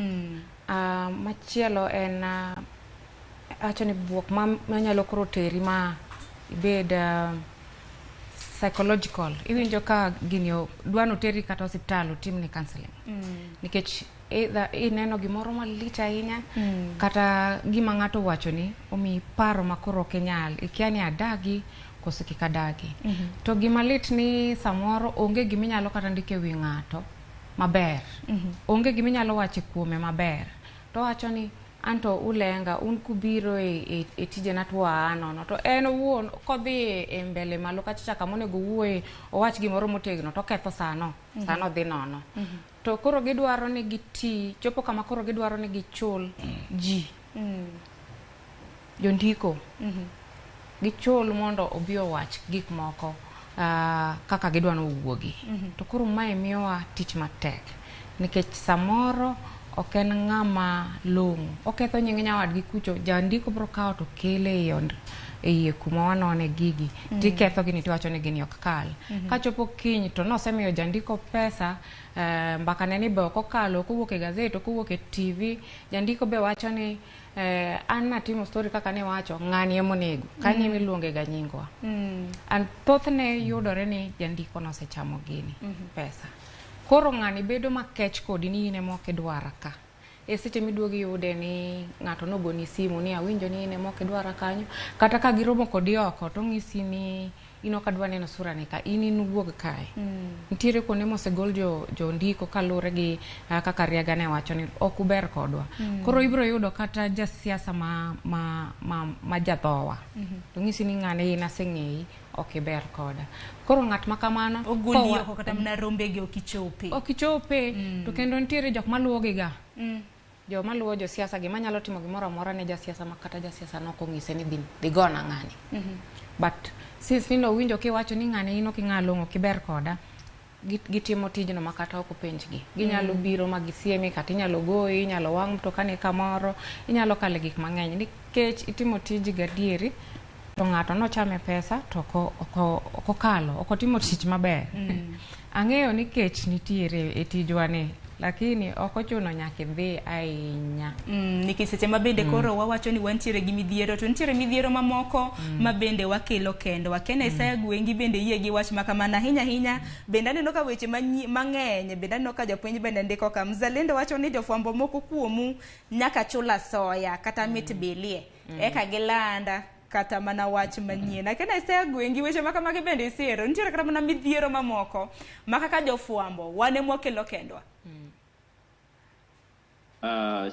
Speaker 4: Machielo en acho ni buok manyalo koro teri ma ibed psychological. Iwinjo ka gini dwano teri kata hospital otimni counseling. Nikech ineno gimoro malich ahinya kata gima ng'ato wacho ni omi paro makoro kenyal ikia ni adagi koso kik adagi. To gima lit ni samoro onge giminyalo kata ndike wi ng'ato maber, onge giminyalo wache kuome maber, to wacho ni anto ulenga un kubiro e tije natwa anono to en wuon kodhi e mbele malo kacha kamonego wuoye owach gimoro motegno to ketho sano dhi nono. To koro gidwaro ni giti chopo kama koro gidwaro ni gichul ji jondiko gichul mondo obi owach gik moko kaka gidwano wuogi. To koro mae miyowa tich matek nikech samoro ok en ng'ama long'o, oketho nying nyawadgi kucho, jandiko bro kawo to kele e iye kuma wanone gigi, tiketho gini tiwacho ni gini ok kal. Kachopo kiny to nosemiyo jandiko pesa, mbaka neni be ok okalo, kowuok e gazet, kowuok e TV, jandiko be wacho ni an natimo story kaka ne wacho, ng'ani emonego, kanye miluonge ga nyingwa. Thothne yudore ni jandiko nosechamo gini pesa. Koro ng'ani bedo makech kodi ni ine moke dwara ka. E seche miduogi yude ni ng'ato nogoni simu ni awinjo ni ine moke dwara kanyo. Kata ka giromo kodi oko to ng'isi ni ino kadwa neno sura ni ka in wuog kae. Nitiere kuonde mosegol jo ndiko kalure gi kaka Riaga ne wacho ni ok uber kodwa. Koro ibro yudo kata jasiasa ma jathowa. To ng'isi ni ng'ane ina seng'ei ok ber koda. Koro ng'at makamano
Speaker 2: ogoli oko kata mana rombe gi
Speaker 4: okichope. To kendo nitiere jok maluwogi ga. Jo maluwo jo siasa gi manyalo timo gimoro amora ne jasiasa makata jasiasa noko ng'ise ni dhi gona ng'ani. But since nino winjo kiwacho ni ng'ani ino king'along'o kiber koda, gitimo tijno makata ok penjgi. Ginyalo biro magisiemi kata inyalo goyi, inyalo wang' mtokani kamoro, inyalo kale gik mang'eny nikech itimo tiji gadieri. To ng'ato nochame pesa to okokalo, okotimo tich maber. Ang'eyo ni kech nitiere e tijwani, lakini okochuno nyaka dhi ahinya.
Speaker 2: Nikech seche mabende koro wawacho ni wantiere gi midhiero, to nitiere midhiero mamoko mabende wakelo kendo. Wakena Isaya Gwengi bende yie gi wach makamana hinya bende aneno ka weche mang'eny, bende aneno ka japuonj bende ndiko ka Mzalendo wacho ni jofwambo moko kuomu nyaka chula soya kata mit bilie. Eka gilanda kata mana wach manyien. Akena Isaya Gwengi weche makamagi bende isiro. Nitiere kata mana midhiero mamoko makaka jofwambo wane mwakelo kendwa.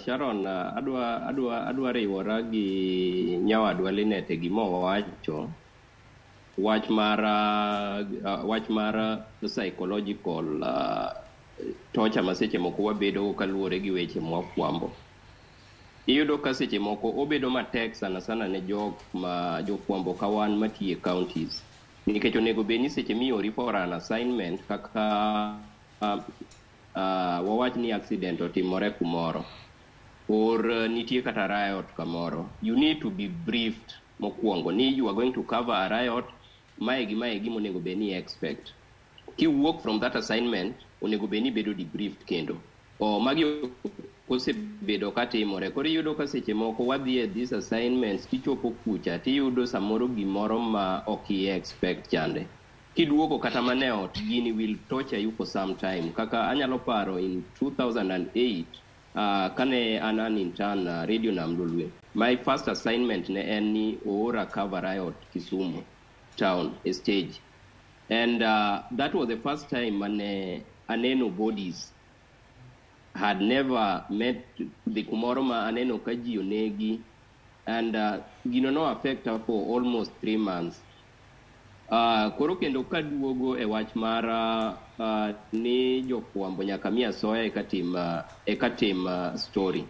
Speaker 5: Sharon, adwa riwora gi nyawadwa Linete gimo wacho wach mar psychological tocha ma seche moko wabedo kaluwore gi weche mwafwambo. Iyudo ka seche moko obedo matek sana sana ne jofwambo kawan matiye counties. Nikech onego bed ni seche miyori for an assignment kaka wawach ni accident otimore kumoro or nitie kata riot kamoro, you need to be briefed mokwongo ni you are going to cover a riot, maegi monego bed ni expect. Kiwuok from that assignment onego bed ni bedo debriefed kendo magi osebedo katimore. Koro iyudo ka seche moko wadhi e these assignments tichopo kucha tiyudo samoro gimoro ma ok expect chande. Kiduogo kata mane ot gini will torture you for some time. Kaka anyalo paro in 2008 kane an intern Radio Namlolwe, my first assignment ne en ni oora cover riot Kisumu town a stage, and that was the first time mane aneno bodies. Had never met the kumoro ma aneno ka ji onegi, and gino no affect her for almost 3 months. Koro kendo kaduogo e wach mara ni jofwambo nyaka mi asoya ekatim story.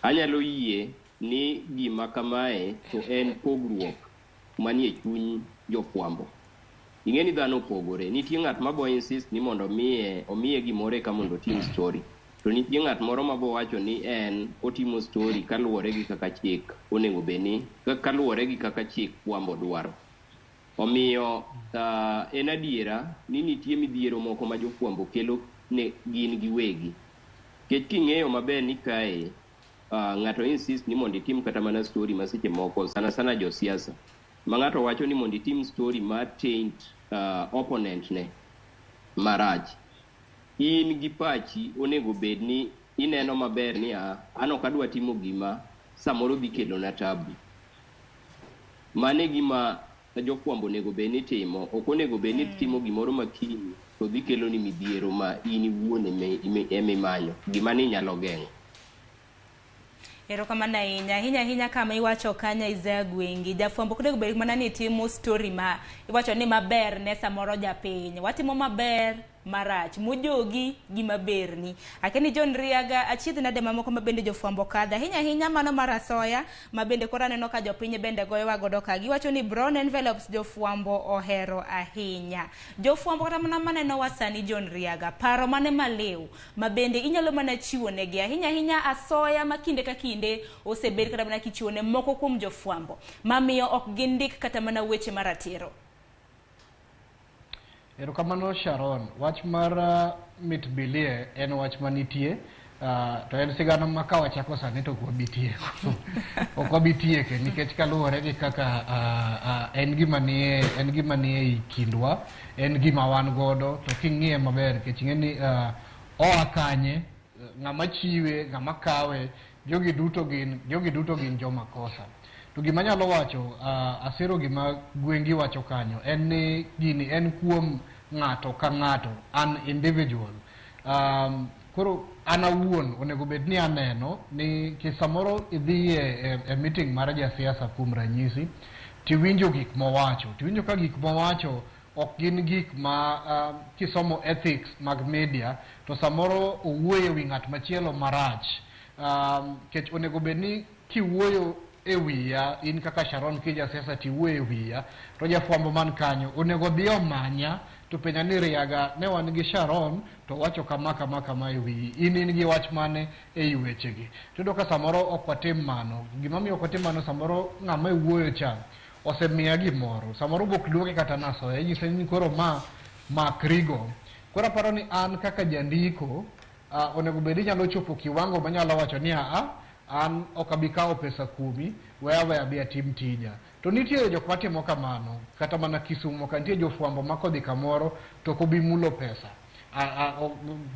Speaker 5: Anyalo yie ni gima kamae to en pogruok manie chuny jofwambo. Ing'eni dhano pogore. Nitie ng'at mabo insist ni mondo omiye gimore ka mondo tim story. To nitie ng'at moro mabo wacho ni en otimo story kaluwore gi kaka chik onego beni, kaluwore gi kaka chik fwambo dwaro. Omiyo en adiera ni nitie midhiero moko ma jofwambo kelo ne gin giwegi. Kech king'eyo maber ni kae ng'ato insist ni mondo itim kata mana story ma seche moko sana josiasa. Ma ng'ato wacho ni mondo itim story ma taint opponent ne marach. In gi pachi onego bed ni ineno maber ni an ok adwa timo gima samoro dhi kelo na tabu. Mane gima jofwambo onego bed ni timo, ok onego bed ni timo gimoro makiny to dhi kelo ni midhiero ma in iwuon emimanyo, gima ni nyalo geng'o.
Speaker 2: Erokamano ahinya kama iwacho kanya Isaiah Gwengi, jafwambo kunego bed mana ni timo story ma iwacho ni maber ne samoro japiny. Watimo maber marach mujogi gima berni. Akeni John Riaga achiedh nade mamoko mabende jofwambo kadha. Hinya mano marasoya mabende kora neno ka jopiny bende goyowa godo ka. Giwacho ni brown envelopes jofwambo ohero ahinya. Jofwambo kata mana maneno wasani John Riaga, paro mane maliw mabende inyalo mana chiwo negi. Hinya asoya makinde ka kinde osebed kata mana kichiwo ne moko kuom jofwambo mamiyo ok gindik kata mana weche maratiro.
Speaker 3: Erokamano Sharon, wach mar mit bilie en wach manitie, to en sigana ma ka wachako sani to ok wabitieke nikech kaluwore gi kaka en gima nie i kindwa, en gima wan godo, to king'iye maber nikech ing'eni oa kanye, ng'ama chiwe, ng'ama kawe, jogi duto gin joma kosa. To gima nyalo wacho, asiro gima Gwengi wacho kanyo, en ni gini en kuom ng'ato ka ng'ato, an individual. Koro an awuon onego bed ni aneno ni kisamoro idhi e meeting mar jasiasa kuom ranyisi, tiwinjo gik mowacho. Tiwinjo ka gik mowacho ok gin gik ma kisomo ethics mag media, to samoro owuoyo wi ng'at machielo marach. Kech onego bed ni kiwuoyo e wiya, in kaka Sharon kija siasa tiwuoyo e wiya, to jafwambo man kanyo onego dhi omanya to penja ni Riaga ne wan gi Sharon to wacho kama e wiyi, in gi wach mane e wechegi. Tudo ka samoro ok watim mano, gimamiyo ok watim mano, samoro ng'ama wuoyo cha osemiya gimoro, samoro bok duoke kata nasoya, nyise ni koro mak rigo. Koro aparo ni an kaka jandiko onego bed nyalo chopo kiwango manyalo wacho ni an ok abi kawo pesa kumi, weya bi atim tija. To nitie jok matimo kamano, kata mana Kisumo ka nitie jofwambo makodhi kamoro to ok obi mulo pesa.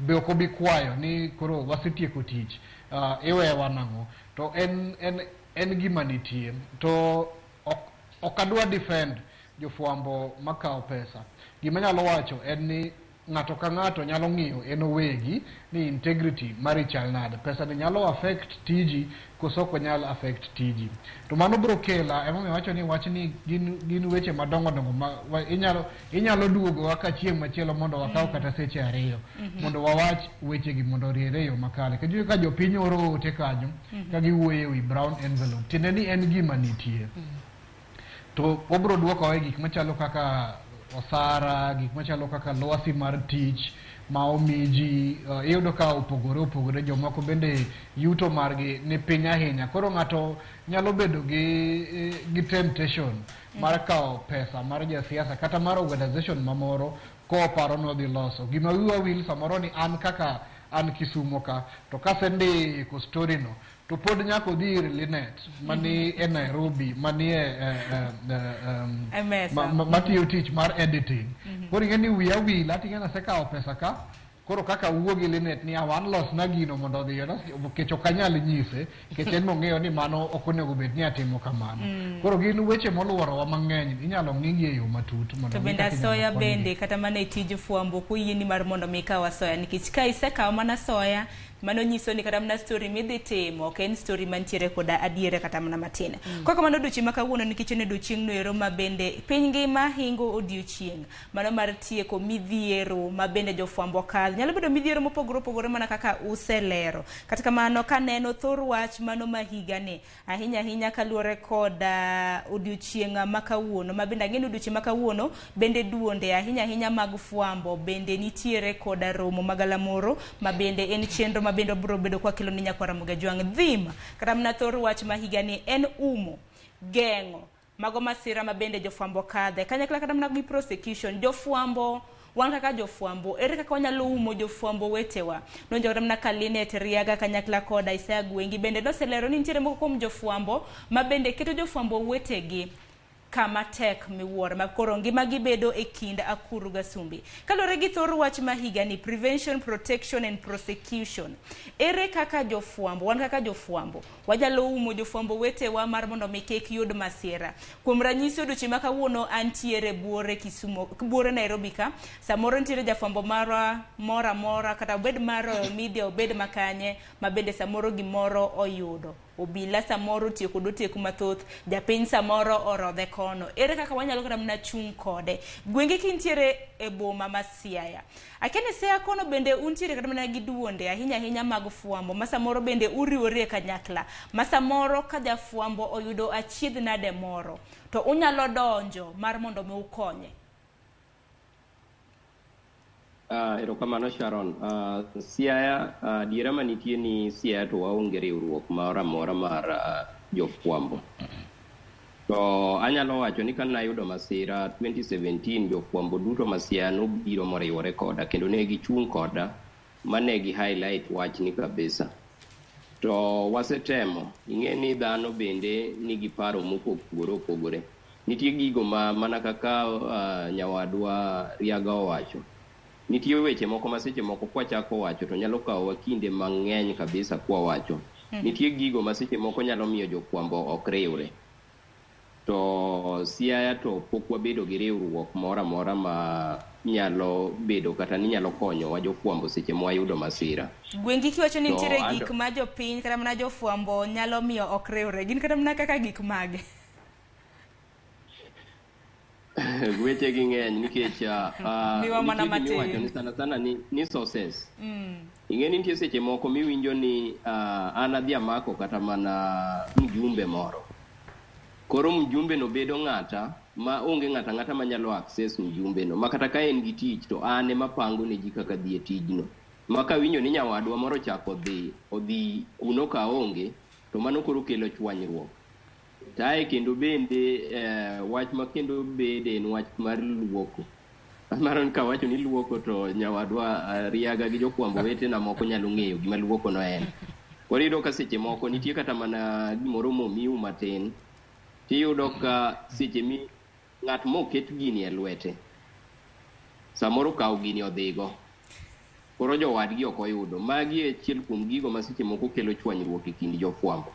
Speaker 3: Be ok obi kwayo ni koro wasetieko tich, iwewa nang'o. To en gima nitie. To ok adwa defend jofwambo makawo pesa. Gima nyalo wacho en ni ng'ato ka ng'ato nyalo ng'iyo en owegi ni integrity mari chal nade, pesa ni nyalo affect tiji koso ok nyalo affect tiji. To mano biro kela emomiyo wacho ni wachni gin weche madongo dongo ma inyalo duogo kaka chieng' machielo mondo wakaw kata seche 2 mondo wawach weche gi mondo riere yo makare. Kajui ka jopiny oro ote kanyo ka giwuoyo ewi brown envelope, tiende ni en gima nitie. To obro duoko gik machalo kaka osara, gik machalo kaka lwasi mar tich ma omiji, iyudo ka opogore jomoko bende yuto margi ni piny ahinya, koro ng'ato nyalo bedo gi temptation mar kawo pesa mar jasiasa kata mar organization mamoro koparo ni odhi loso gima wiwa wil samoro ni an Kisumo ka, to kasendiko story no to pod nyako dhi ir Linet mani e Nairobi mani matiyo tich mar editing. Koro ing'e ni wiya wil ati ng'ana sekawo pesa ka koro kaka wuo gi Linet ni awan los na gino mondo odhi nikech ok anyal nyise nikech en mong'eyo ni mano ok onego bed ni atimo kamano. Koro gin weche moluorowa mang'eny inyalo ng'igi e yo matut mondo
Speaker 2: to bende asoya bende kata mana e tij fwambo kuyieni mar mondo mi ikaw asoya nikech ka isekawo mana soya mano nyiso ni kata mana story midhi timo ok en story mantiere koda adiere kata mana matin. Kwa kamano odiochieng' ma kawuono nikech en odiochieng' no ero ma bende piny ngima hingo odiochieng' mano mar tieko midhiero ma bende jofwambo kadho, nyalo bedo midhiero mopogore mana kaka uselero. Kata kamano kaneno thor wach mano ma higani ahinya kaluwore koda odiochieng' ma kawuono ma bende ang'eni odiochieng' ma kawuono bende duonde ahinya mag fwambo bende nitiere koda romo magalamoro ma bende en chenro ma bende biro bedo kwa kilo ni Nyakwara Mugejwang' dhima kata mana thor wach ma higani en umo geng'o mago masira ma bende jofwambo kadhe kanyakla kata mana gi prosecution. Jofwambo wan kaka jofwambo ere kaka wanyalo umo jofwambo wetewa nonjo kata mana ka Linet Riaga kanyakla koda Isaya Gwengi bende doselero ni nitiere moko kuom jofwambo ma bende keto jofwambo wetegi kama tek miwuoro ma koro ngima gibedo e kind akuru gasumbi. Kalore gi thor wach ma higani prevention, protection and prosecution, ere kaka jofwambo wan kaka jofwambo wajalo umo jofwambo wetewa mar mondo mi kik yud masira. Kuom ranyisi odiochieng' ma kawuono antiere Buore Kisumo, Buore Nairobi ka, samoro nitiere jafwambo mora kata obed mar media obed makanye ma bende samoro gimoro oyudo obila samoro tieko mathoth japiny samoro orodhe kono. Ere kaka wanyalo kata mna chung' kode gwenge kintiere e boma ma Siaya akene Siaya kono bende untiere kata mna gi duonde ahinya mag fwambo ma samoro bende uriwore kanyakla ma samoro ka jafwambo oyudo achiedh nade moro to unyalo donjo mar mondo mi ukonye.
Speaker 5: Erokamano Sharon. Siaya diera manitie ni Siaya to waonge riwruok moro amora mar jofwambo. To anyalo wacho ni kana ayudo masira 2017 jofwambo duto ma Siaya nobiro moriwore koda kendo ne gichung' koda mane gi highlight wach ni kabisa. To wasetemo ing'e ni dhano bende nigi paro mopogore. Nitie gigo mana kaka nyawadwa Riaga owacho. Nitie weche moko ma seche moko kwachako wacho to nyalo kawo kinde mang'eny kabisa kwa wacho. Nitie gigo ma seche moko nyalo miyo jofwambo ok riwre. To Siaya to pok wabedo gi riwruok moro amora ma nyalo bedo kata ni nyalo konyo wa jofwambo seche ma wayudo masira.
Speaker 2: Gwengi kiwacho ni nitiere gik ma jopiny kata mana jofwambo nyalo miyo ok riwre, gin kata mana kaka gik mage?
Speaker 5: Weche gi ng'eny nikech wacho ni sana ni sources. Ing'e ni nitie seche moko miwinjo ni an adhi amako kata mana mjumbe moro. Koro mjumbe no bedo ng'ata ma onge ng'ata ma nyalo access mjumbe no. Ma kata ka en gi tich to an ema pango ne ji kaka dhi e tijno. Ma ka winjo ni nyawadwa moro chako odhi kuno ka onge to mano koro kelo chwanyruok. Tae kendo bende wach ma kendo bede en wach mar luoko. Maron ka wacho ni luoko to nyawadwa Riaga gi jofwambo wetena moko nyalo ng'eyo gima luoko no en. Korido ka seche moko nitie kata mana gimoro momiu matin. Tiyudo ka seche mi ng'at moket gini e lwete samoro kawo gini odhigo. Koro jowadgi ok oyudo. Magi e chiel kuom gigo ma seche moko kelo chwanyruok e kind jofwambo.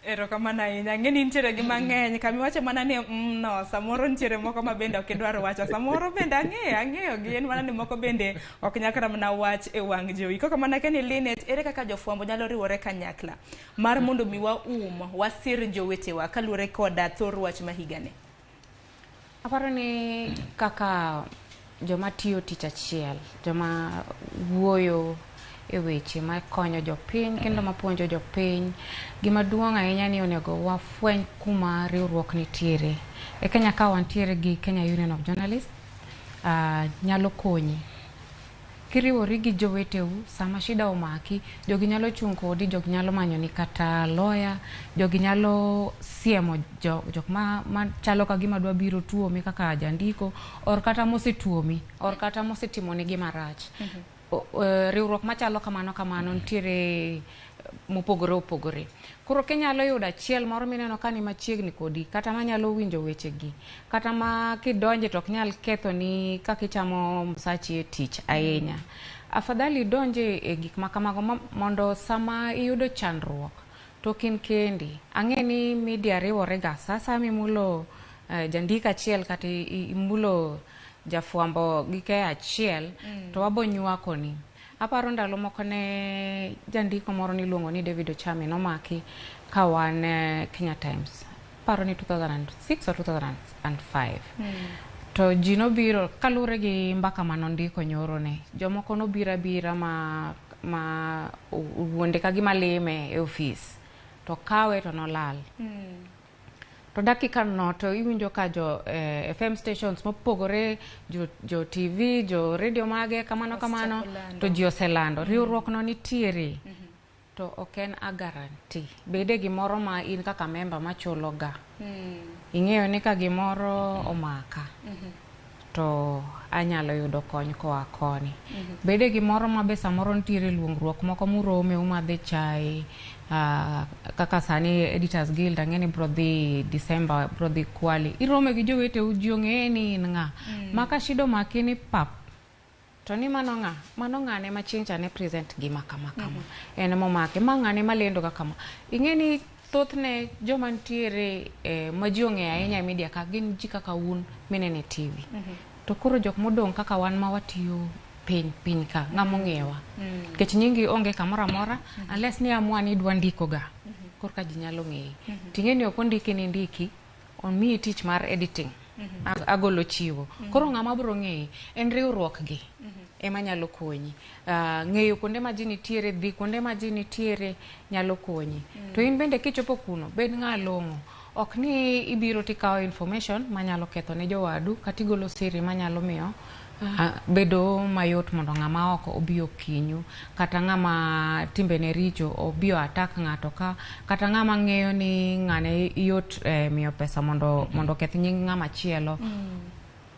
Speaker 2: Erokamano ahinya. Ng'eni nitiere gi mang'eny kami wacho mana ni no samoro nitiere moko ma bende ok idwar wacho, samoro bende ang'eyo gi en mana ni moko bende ok nyal kata mana wach e wang' jowi. Kaka mana keni Linet, ere kaka jofwambo nyalo riwore kanyakla mar mondo mi wasir jowetewa kaluwore koda thor wach ma higani?
Speaker 4: Aparo ni kaka joma tiyo tich achiel, joma wuoyo e weche ma konyo jopiny kendo mapuonjo jopiny, gima duong' ahinya ni onego wafweny kuma riwruok nitiere. E Kenya ka wantiere gi Kenya Union of Journalists, nyalo konyi. Kiriwori gi joweteu, sama shida omaki, jogi nyalo chung' kodi, jogi nyalo manyo ni kata lawyer, jogi nyalo siemo jok ma chalo ka gima dwa biro tuomi kaka jandiko, or kata mosetuomi, or kata mosetimo ni gima rach. Riwruok machalo kamano nitiere mopogore opogore. Koro kenyalo yudo achiel moro mineno ka ni machiegni kodi, kata manyalo winjo wechegi, kata ma kidonje to ok nyal ketho ni kaka ichamo msachi e tich ahinya. Afadhali donje e gik makamago mondo sama iyudo chandruok to kin kendi. Ang'e ni media riwore ga sasa mimulo jandika achiel kata imulo jafwambo gike achiel to wabonyuako ni. Aparo ndalo moko ne jandiko moro niluongo ni David Ochame nomaki ka wan Kenya Times. Aparo ni 2006 or 2005. To ji nobiro kalure gi mbaka manondiko nyoro ne. Jomoko nobira ma wuonde ka gima lime e ofis. To kawe to nolal. To dakika no to iwinjo ka jo FM stations mopogore, jo TV, jo radio mage kamano to ji oselando. Riwruok no nitiere. To ok en a guarantee. Bede gimoro ma in kaka member machulo ga. Ing'eyo ni ka gimoro omaka. To anyalo yudo kony koa koni. Bede gimoro ma be samoro nitiere luongruok moko murome umadhe chai, kaka sani Editors Guild ang'eni bro dhi December bro dhi Kwali. Irome gi jowete uji ong'e ni in ng'a. Maka shido makini pap. To ni mano ng'ane ma chieng'cha ne present gima kama. En momake ma ng'ane malendo ga kama. Ing'e ni thothne joma ntiere ma ji ong'e ahinya e media ka gin ji kaka un menene TV. To koro jok modong' kaka wan ma watiyo piny ka ng'amo ng'ewa. Kech nyingi onge kamoro amora unless ni amua ni dwa ndiko ga. Koro ka ji nyalo ng'eyi. Ting'e ni ok ondiki ni ndiki on miyi tich mar editing. Agolo chiwo. Koro ng'ama bro ng'eyi en riwruok gi. Ema nyalo konyi. Ng'eyo kuonde ma ji nitiere, dhi kuonde ma ji nitiere nyalo konyi. To in bende kichopo kuno, bed ng'a long'o. Ok ni ibiro tikawo information manyalo ketho ne jowadu, kata igolo siri manyalo miyo bedo mayot mondo ng'ama oko obi okinyu, kata ng'ama timbene richo obi attack ng'ato ka, kata ng'ama ng'eyo ni ng'ane yot miyo pesa mondo keth nying ng'ama chielo.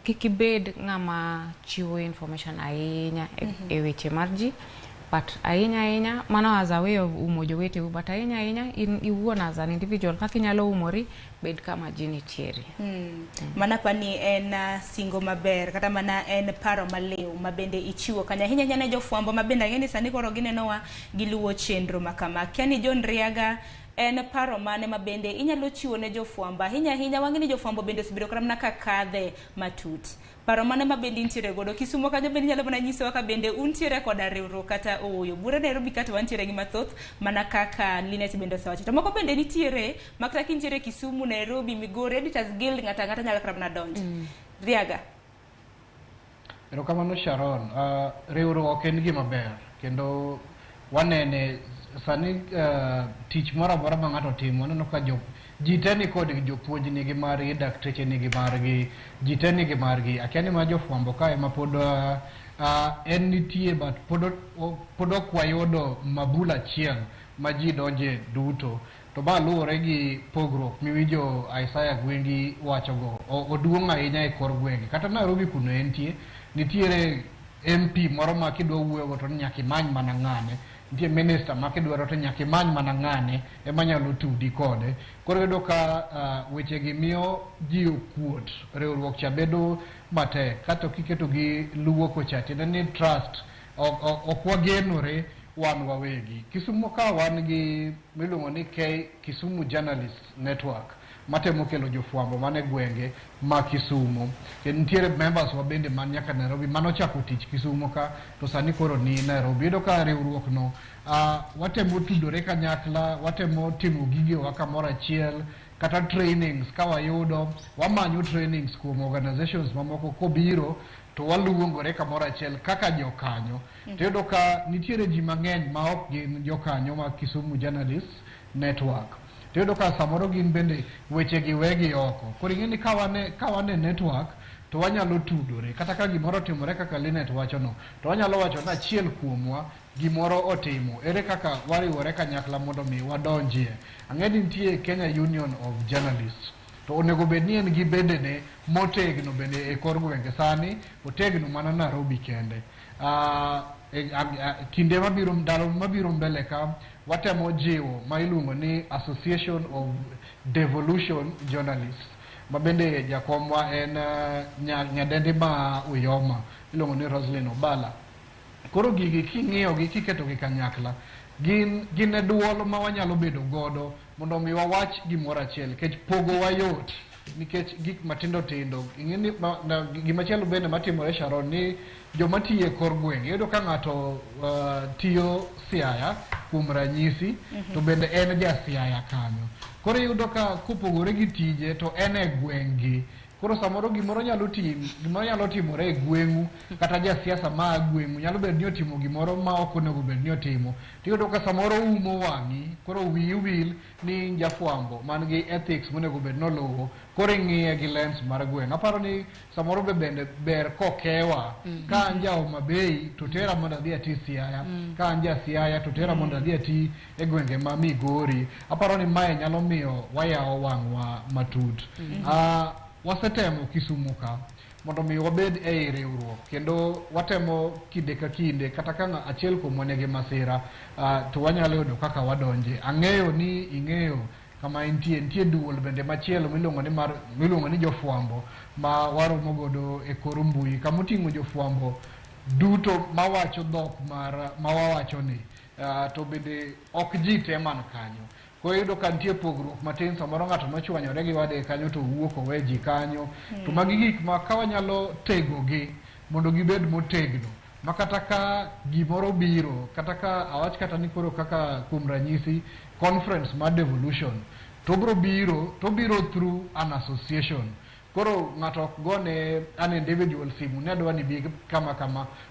Speaker 4: Kikibed ng'ama chiwo information ahinya e weche mar ji, but ahinya mano as a way of umo joweteu, but ahinya in iwuon as an individual kaka inyalo umori bed kama ji nitiere.
Speaker 2: Mana pani en singo maber kata mana en paro maliw mabende ichiwo kanya ahinya ne jofwambo mabende ang'e ni sani koro ginenowa giluwo chenro makama. Kiani John Riaga, en paro mane mabende inyalo chiwo ne jofwamba ahinya wang'e ni jofwambo bende osebiro kata mana ka kadhe matut. Paro mane mabende intiere godo Kisumo kanyo bende nyalo mana nyisowa ka bende untiere koda riwruok kata oyo bura Nairobi kata wantiere gi mathoth mana kaka Linet bende osewacho. To moko bende nitiere makata kintiere Kisumu, Nairobi, Migori, Editors Guild ng'ata nyalo kata mana donjo. Riaga.
Speaker 3: Erokamano Sharon. Riwruok en gima ber kendo wanene sani tich moro amora ma ng'ato timo aneno ka ji te ni kod jopuonj nigi margi, dakteche nigi margi, ji te nigi margi. Akia ni ma jofwambo kae ma pod en nitie but pod ok wayudo mabula achiel ma ji donje duto. To ba luwore gi pogruok miwinjo Isaiah Gwengi wachogo oduong' ahinya e kor gwenge. Kata Nairobi kuno nitiere MP moro ma kidwa wuoyo to nyaka imany mana ng'ane. Nitie minister ma kidwaro to nyaka imany mana ng'ane ema nyalo tudi kode. Koro yudo ka wechegi miyo ji okuot, riwruok cha bedo matek. Kata kiketo gi luwo kocha tiende ni trust ok wagenore wan wawegi. Kisumu ka wan gi miluongo ni Kisumu Journalist Network matemo kelo jofwambo mane gwenge ma Kisumu. Nitiere members wa bende man nyaka Nairobi mano chako tich Kisumu ka to sani koro ni Nairobi. Iyudo ka riwruok no watemo tudore kanyakla, watemo timo gigewa kamoro achiel, kata trainings ka wayudo, wamanyo trainings kuom organizations mamoko kobiro to waluongore kamoro achiel kaka jokanyo. To iyudo ka nitiere ji mang'eny ma ok gin jokanyo ma Kisumu Journalist Network. To iyudo ka samoro gin bende weche gi wegi oko. Koro ing'eni ka wane network to wanyalo tudore, kata ka gimoro timore kaka Linet wachono, to wanyalo wacho na achiel kuomwa gimoro otimo, ere kaka wariwore kanyakla mondo mi wadonjie. Ang'eni nitie Kenya Union of Journalists, to onego bed ni en gi bedene motegno bende e kor gwenge. Sani otegno mana Nairobi kende. Kinde mabiro, ndalo mabiro mbele ka watemo jiwo ma iluongo ni Association of Devolution Journalists, ma bende jakomwa en nyadendi ma Uyoma iluongo ni Roslyn Obala. Koro gigi king'iyo gi kiketo gi kanyakla, gin e duol ma wanyalo bedo godo mondo mi wawach gimoro achiel, nikech pogowa yot nikech gik matindo tindo. Ing'eni gimachielo bende matimore Sharon ni joma tiyo e kor gwenge, iyudo ka ng'ato tiyo Siaya kuom ranyisi, to bende en ja Siaya kanyo. Koro iyudo ka kopogore gi tije to en e gweng'gi. Koro samoro gimoro nyalo timore e gweng'u, kata ja siasa ma gweng'u nyalo bedo ni otimo gimoro ma ok onego bed ni otimo. Tiyudo ka samoro umo wang'i, koro wiyi wil ni jafwambo man gi ethics monego bed noluwo, koro ing'iye gi lens mar gweng'. Aparo ni samoro bende ber kokewa, ka an ja Homa Bay to tera mondo adhi ati Siaya, ka an ja Siaya to tera mondo adhi ati e gwenge ma Migori. Aparo ni mae nyalo miyo wayawo wang'wa matut. Wasetemo Kisumu ka mondo mi wabed e riwruok, kendo watemo kinde ka kinde, kata ka achiel kuom nigi masira to wanyalo yudo kaka wadonje. Ang'eyo ni ing'eyo kama nitie duol bende machielo miluongo ni jofwambo ma waromo godo e kor mbui, kama oting'o jofwambo duto mawacho dhok ma wawacho ni, to bende ok ji te man kanyo. Koro iyudo ka nitie pogruok matin, samoro ng'ato nochwanyore gi wade kanyo to wuok owe ji kanyo. To magi gik ma ka wanyalo tegogi mondo gibed motegno, ma kata ka gimoro biro, kata ka awach kata ni koro kaka kuom ranyisi conference mar devolution, to biro through an association. Koro ng'ato ok gone an individual simu ne adwa ni bi kama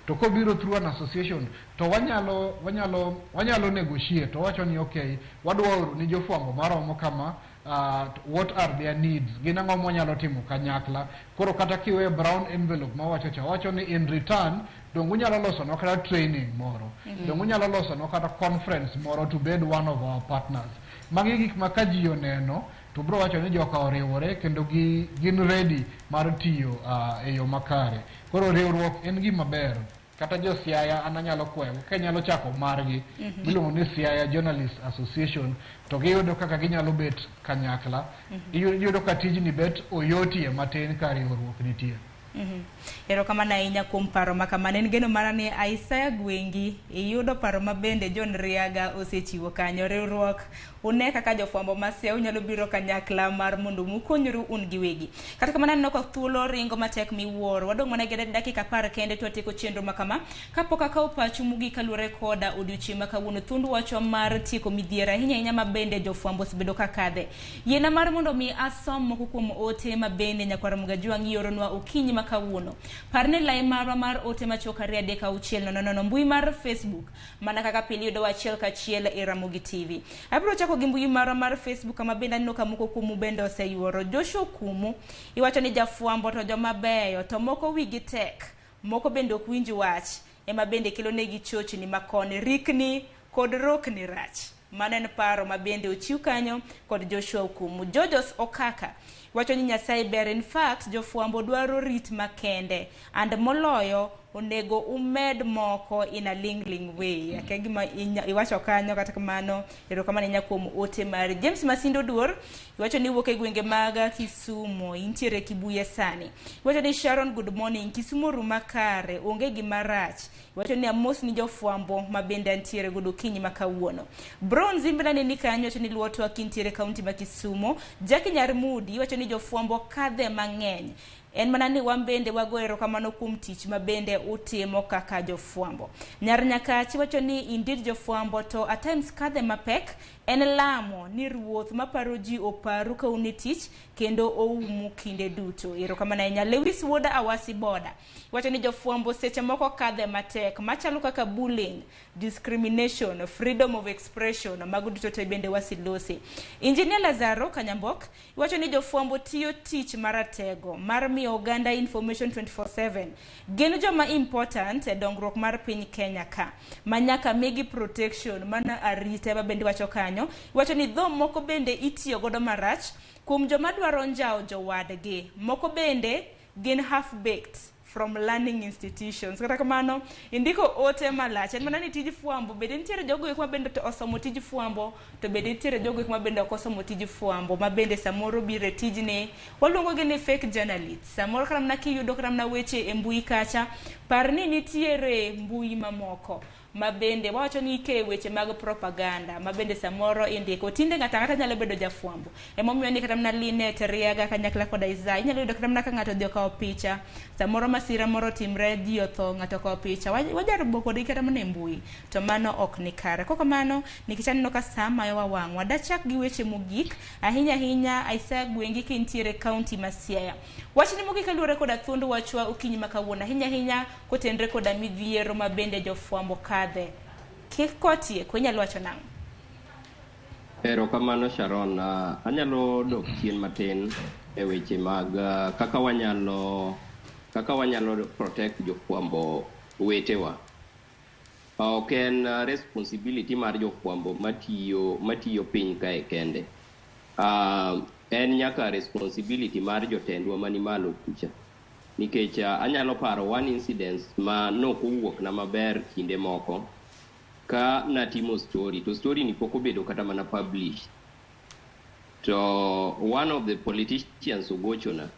Speaker 3: to kobiro through an association to wanyalo negotiate, to wacho ni okay, wadwa oro ni jofwambo maromo kama, what are their needs, gin ang'o mwanyalo timo kanyakla. Koro kata kiwe brown envelope ma wacho ni in return dongo unyalo loso no kata training moro, dongo unyalo loso no kata conference moro to bed one of our partners. Magi gik ma ka ji oneno to bro wacho ni joka oriwore kendo gin ready mar tiyo e yo makare. Koro riwruok en gima ber. Kata jo Siaya ananyalo kwego ka nyalo chako margi miluongo ni Siaya Journalist Association, to giyudo kaka ginyalo bet kanyakla. Iyudo ka tijni bet oyotie matin ka riwruok nitie.
Speaker 2: Erokamano ahinya kuom paro ma kamano. En geno mara ni Isaiah Gwengi iyudo paro ma bende John Riaga osechiwo kanyo. Riwruok une kaka jofwambo ma Siaya unyalo biro kanyakla mar mondo mukonyru un giwegi. Kata kamano aneno ka thuolo ringo matek miwuoro. Wadong' mana gi dakika 10 kende to atieko chenro ma kama. Kapok akawo pachu mugi kaluwore koda odiochieng' ma kawuono, thundu wacho mar tieko midhiero ahinya ma bende jofwambo osebedo ka kadhe. Yiena mar mondo mi asom moko kuom ote ma bende nyakwar Mugajuang ioronwa okinyi ma kawuono. Parne lai marwa mar ote machoka 3:6 mbui mar Facebook mana kaka pili yudo achiel kachiel e Ramogi TV. Abiro chako gi mbui marwa mar Facebook kama bende aneno ka moko kumu bende oseyuoro. Joshua Kumu iwacho ni jafwambo to joma beyo to moko wigi tek, moko bende ok winj wach, ema bende kelo negi chochni makoni, rikni kod rokni rach. Manen paro ma bende ochiw kanyo kod Joshua Kumu. Jojos Okaka wacho ni Nyasaye ber, in fact jofwambo dwaro rit makende and moloyo onego umed moko in a ling way. Ke gima iwacho kanyo kata kamano erokamano inya kuom ote mar James Masindo Duor iwacho ni wuok e gwenge mag Kisumu intiere Kibuye sani. Iwacho ni Sharon good morning Kisumu ruma kare onge gima rach. Iwacho ni amos ni jofwambo mabende antiere godo kinyi makawuono. Bronze Zimbra ni kanyo iwacho ni luoto akintiere kaunti ma Kisumu. Jackie Nyarmudi iwacho ni jofwambo kadhe mang'eny. En mana ni wambende wago erokamano kuom tich mabende utimo kaka jofwambo. Nyar Nyakachi wacho ni indeed jofwambo to at times kadhe mapek en lamo ni ruoth maparo ji oparu ka unitich kendo oumu kinde duto. Erokamano ahinya. Lewis Woda Awasi Boda wacho ni jofwambo seche moko kadhe matek machalo kaka bullying, discrimination, freedom of expression mago duto to bende wasilosi. Engineer Lazaro Kanyambok wacho ni jofwambo tiyo tich maratego mar miyo Uganda information 24/7 gin joma important e dongruok mar piny Kenya ka manyaka migi protection mana arite bende wacho kanyo. Wacho ni dho moko bende itiyo godo marach kuom joma dwaro njao jowadgi moko bende gin half baked from learning institutions. Kata kamano indiko ote malach en mana ni tij fwambo bende nitiere jogo kuma bende to osomo tij fwambo to bende nitiere jogo kuma bende ok osomo tij fwambo mabende samoro bire tijni waluongo gi ni fake journalists. Samoro kata mana kiyudo kata mana weche e mbui kacha par ni nitiere mbui mamoko mabende wacho ni ke weche mag propaganda mabende samoro indiko tinde ngata nyalo bedo jafwambo emomiyo ni kata mana Linet Riaga kanyakla koda Isai nyalo yudo kata mana ka ngato dhi kawo picha samoro masira moro timre ji otho ngato kawo picha wajarubo kod kata mana mbui to mano ok ni kare. Koko mano nikichani no ka sama yo wawangwa dachak gi weche mogik ahinya Aisa gwengi kintiere county ma Siaya. Wachni mogik kaluore koda thundu wachwa okinyi makawuona ahinya kotendre koda midhiero mabende jofwambo kadhe kikotie kwenyalo wacho nang'.
Speaker 5: Erokamano Sharon, anyalo dok chien matin e weche mag kaka wanyalo protect jofwambo wetewa. Ok en responsibility mar jofwambo matiyo piny kae kende. En nyaka responsibility mar jotendwa mani malo kucha. Nikech anyalo paro one incident ma nokowuok na maber kinde moko ka natimo story to story ni poko bedo kata mana published. To one of the politicians ogochona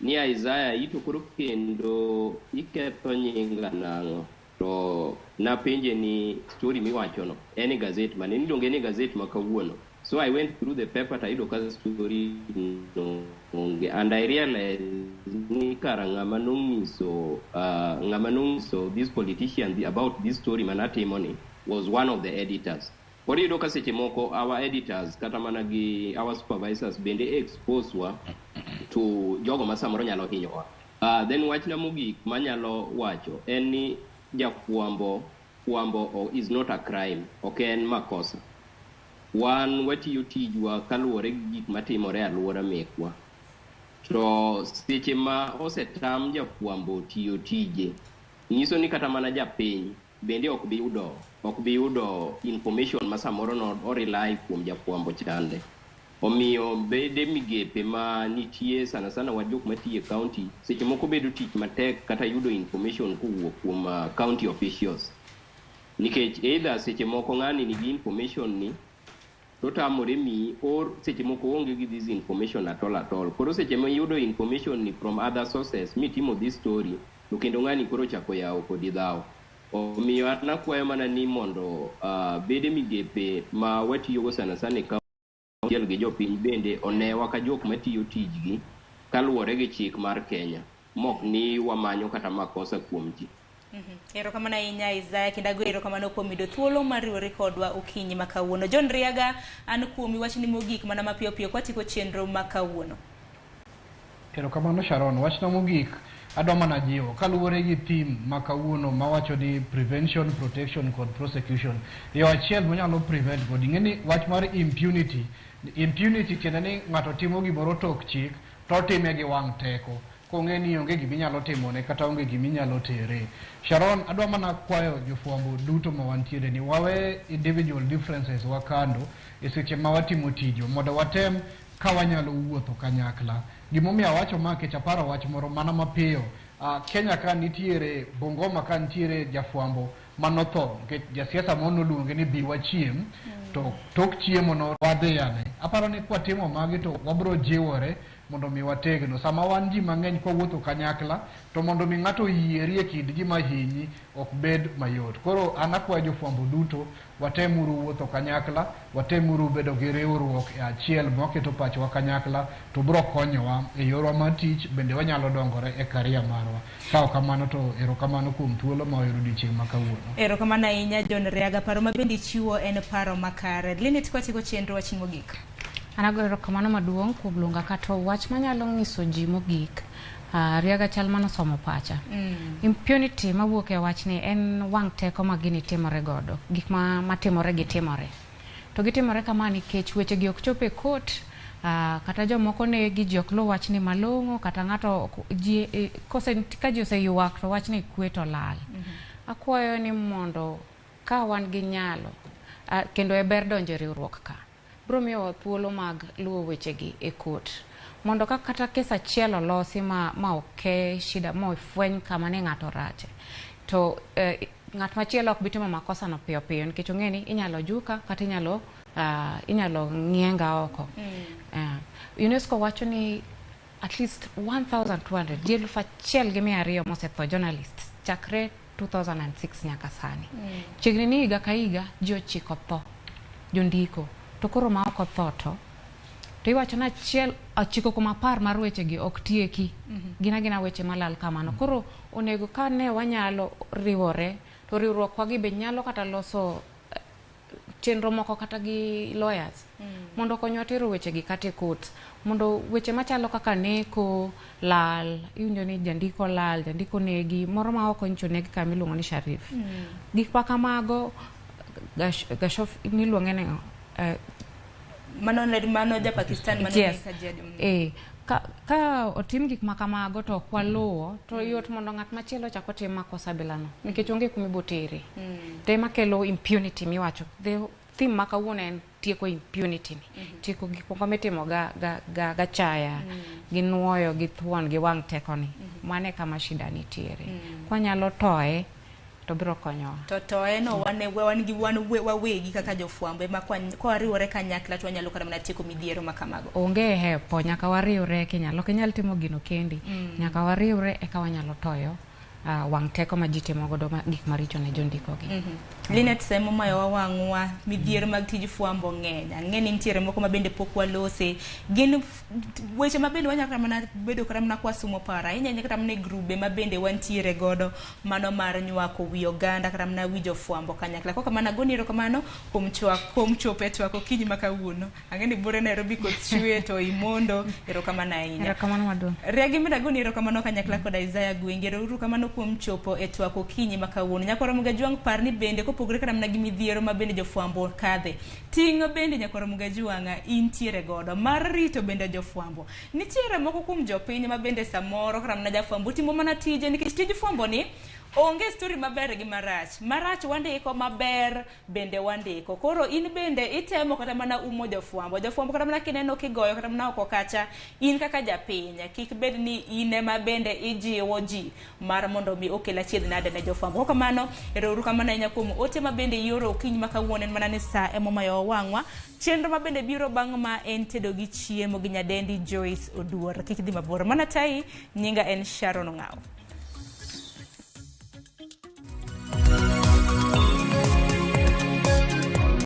Speaker 5: ni Isaiah ito koro kendo iketho nyinga nang'o. To napenje ni story miwachono en gazette mane nidonge ni gazette makawuono. So I went through the paper to ido ka story no and I realized ni kara ngama nongiso this politician about this story manatimo was one of the editors. Kori ido ka seche moko our editors kata mana gi our supervisors bende expose wa to jogo masamoro nyalo hinyowa. Then wachna mogik manyalo wacho en ni jafwambo is not a crime, okay en makosa. Wan watiyo tijwa kaluwore gi gik matimore alwora mekwa. To seche ma osetam jafwambo tiyo tije nyiso ni kata mana japiny bende ok bi yudo information ma samoro no rely kuom jafwambo chande. Omiyo bede migepe ma nitie sana wa jok matiye county seche moko bedo tich matek kata yudo information kowuok kuom county officials. Nikech either seche moko ng'ani nigi information ni totamore mi or seche moko onge gi this information at all. Koro seche ma yudo information ni from other sources mitimo this story to kendo ng'ani koro chako yawo kodi dhawo. Omiyo anakwayo mana ni mondo bede migepe ma watiyogo sana e kaunti gi jopiny bende onewa ka jok matiyo tijgi kaluwore gi chik mar Kenya mok ni wamanyo kata makosa kuom ji.
Speaker 2: Erokamano ahinya Isaiah kendo erokamano kuom yudo thuolo mar riwore kodwa okinyi makawuono. John Riaga an kuomi wachni mogik mana mapiyo kwatiko chenro makawuono.
Speaker 3: Erokamano Sharon, wachna mogik adwa mana jiwo kaluwore gi theme makawuono mawacho ni prevention, protection kod prosecution. Yo achiel manyalo prevent kod ing'eni wach mar impunity tiende ni ng'ato timo gimoro tok chik to time gi wang' teko. Konge ni onge giminyalo timone kata onge giminyalo tere. Sharon, adwa mana kwayo jofwambo duto ma wantiere ni wawe individual differences wakando e seche ma watimo tijo mondo watem ka wanyalo wuotho kanyakla. Gimomiyo awacho ma kech aparo wach moro mana mapiyo Kenya ka nitiere Bungoma ka nitiere jafwambo manotho nikech jasiasa mono luonge ni biwa chiem to tok chiemo no wadhi yane. Aparo ni kwa timo magi to wabro jiwore mondo mi wategno sama wan ji mang'eny kwawuotho kanyakla to mondo mi ng'ato yieri e kind ji mahinyi ok bed mayot. Koro an akwayo jofwambo duto watemuru wuotho kanyakla, watemuru bedo gi riwruok e achiel mwaketo pachwa kanyakla to bro konyowa e yorwa mar tich, bende wanyalo dongore e karia marwa. Ka kamano to erokamano kuom thuolo ma oyudo odiochieng' ma kawuono.
Speaker 2: Erokamano ahinya John Riaga, paro ma bende chiwo en paro makare. Linet kwatieko chenro wach mogik.
Speaker 4: An ago erokamano maduong' kuom luonga kata wach manyalo nyiso ji mogik. Riaga chal mano somo pacha. Impunity mawuok e wachni en wang' teko ma gini timore godo. Gik matimore gitimore. To gitimore kama nikech weche gi ok chop e court. Kata jomoko ne gi ji ok luw wachni malong'o, kata ng'ato ka ji oseyuak to wachni kwe to lal. Akwayo ni mondo ka wan gi nyalo kendo e ber donjo e riwruok ka, bro miyo thuolo mag luwo weche gi e court, mondo kata kes achiel olosi ma oke shida ma ofweny kama ne ng'ato rache, to ng'at machielo ok bitimo makosa no piyo piyo nikech ong'e ni inyalo juka kata inyalo ng'ienga oko. UNESCO wacho ni at least 1,200 ji 1,200 mosetho journalists chakre 2006 nyaka sani. Chiegni ni higa ka higa ji 9 tho jondiko, to koro ma ok otho to iwacho na achiel 9 kuom 10 mar weche gi ok tieki. Gina weche malal kamano. Koro onego ka ne wanyalo riwore, to riwruok wa gi be nyalo kata loso chenro moko kata gi lawyers mondo konywa tero weche gi kata e court, mondo weche machalo kaka neko, lal, iwinjo ni jandiko lal, jandiko negi, moro ma ok onyicho negi kama iluongo ni Sharif. Gik pa kamago Gashof niluonge ne
Speaker 2: mano ja Pakistan mano
Speaker 4: yes. Ka otim gik makamago to kwaluwo to yot mondo ng'at machielo chako tim makosa bilano nikech onge kuma ibotere. Tema kelo impunity miwacho. Theme ma kawuono en tieko impunity ni. Tieko gik moko mitimo ga chaya, gi nuoyo, gi thuon, gi wang' teko ni. Mane kama shida nitiere. Kwa nyalo toye to biro konyowa.
Speaker 2: To eno wan gi wawegi kaka jofwambo ema kwa riwore kanyakla to wanyalo kata mana tieko midhiero makamago.
Speaker 4: Onge hepo, nyaka wariwre kinyal timo gino kendi. Nyaka wariwre eka wanyalo toyo wang' teko ma ji timo godo gik maricho ne jondiko gi.
Speaker 2: Linet semo mayo wang'wa midhiero mag tij fwambo ng'eny. Ang'eni nitiere moko ma bende pok walose. Gin weche ma bende wanyalo mana bedo kata mana kwasumo para. Inyanya kata mana grube ma bende wantiere godo mano mar nywako wi oganda kata mana wi jofwambo kanyakla. Koka mana goni erokamano kuom chope twako kinyi makawuono. Ang'eni bore Nairobi koth chwe to imondo erokamano ahinya.
Speaker 4: Erokamano maduong'.
Speaker 2: Riagi mida goni erokamano kanyakla kod Isaiah Gwenge. Erokamano kuom chopo e twako kinyi makawuono. Nyakoro mga juang parni bende kopogore kana mna gi midhiero ma bende jofwambo kadhe. Tingo bende nyakoro mga juanga intiere godo mar rito bende jofwambo. Nitiere moko kuom jopiny ma bende samoro kana mna jafwambo timo mana tije nikech tij fwambo ni onge story maber gi marach wandiko maber bende wandiko. Koro in bende itemo kata mana umo jofwambo kata mana kineno kigoyo kata mana oko kacha, in kaka japiny kik bed ni ine ma bende ijiwo ji mar mondo mi okel achiedh nade ne jofwambo. Koko kamano erokamano ahinya kuom ote ma bende yoro okinyi makawuono en mana ni sa emomayo wang'wa. Chenro ma bende biro bang' ma en tedo gi chiemo gi nyadendi Joyce Oduor. Kik dhi mabor. Mana tai nyinga en Sharon Ng'ao.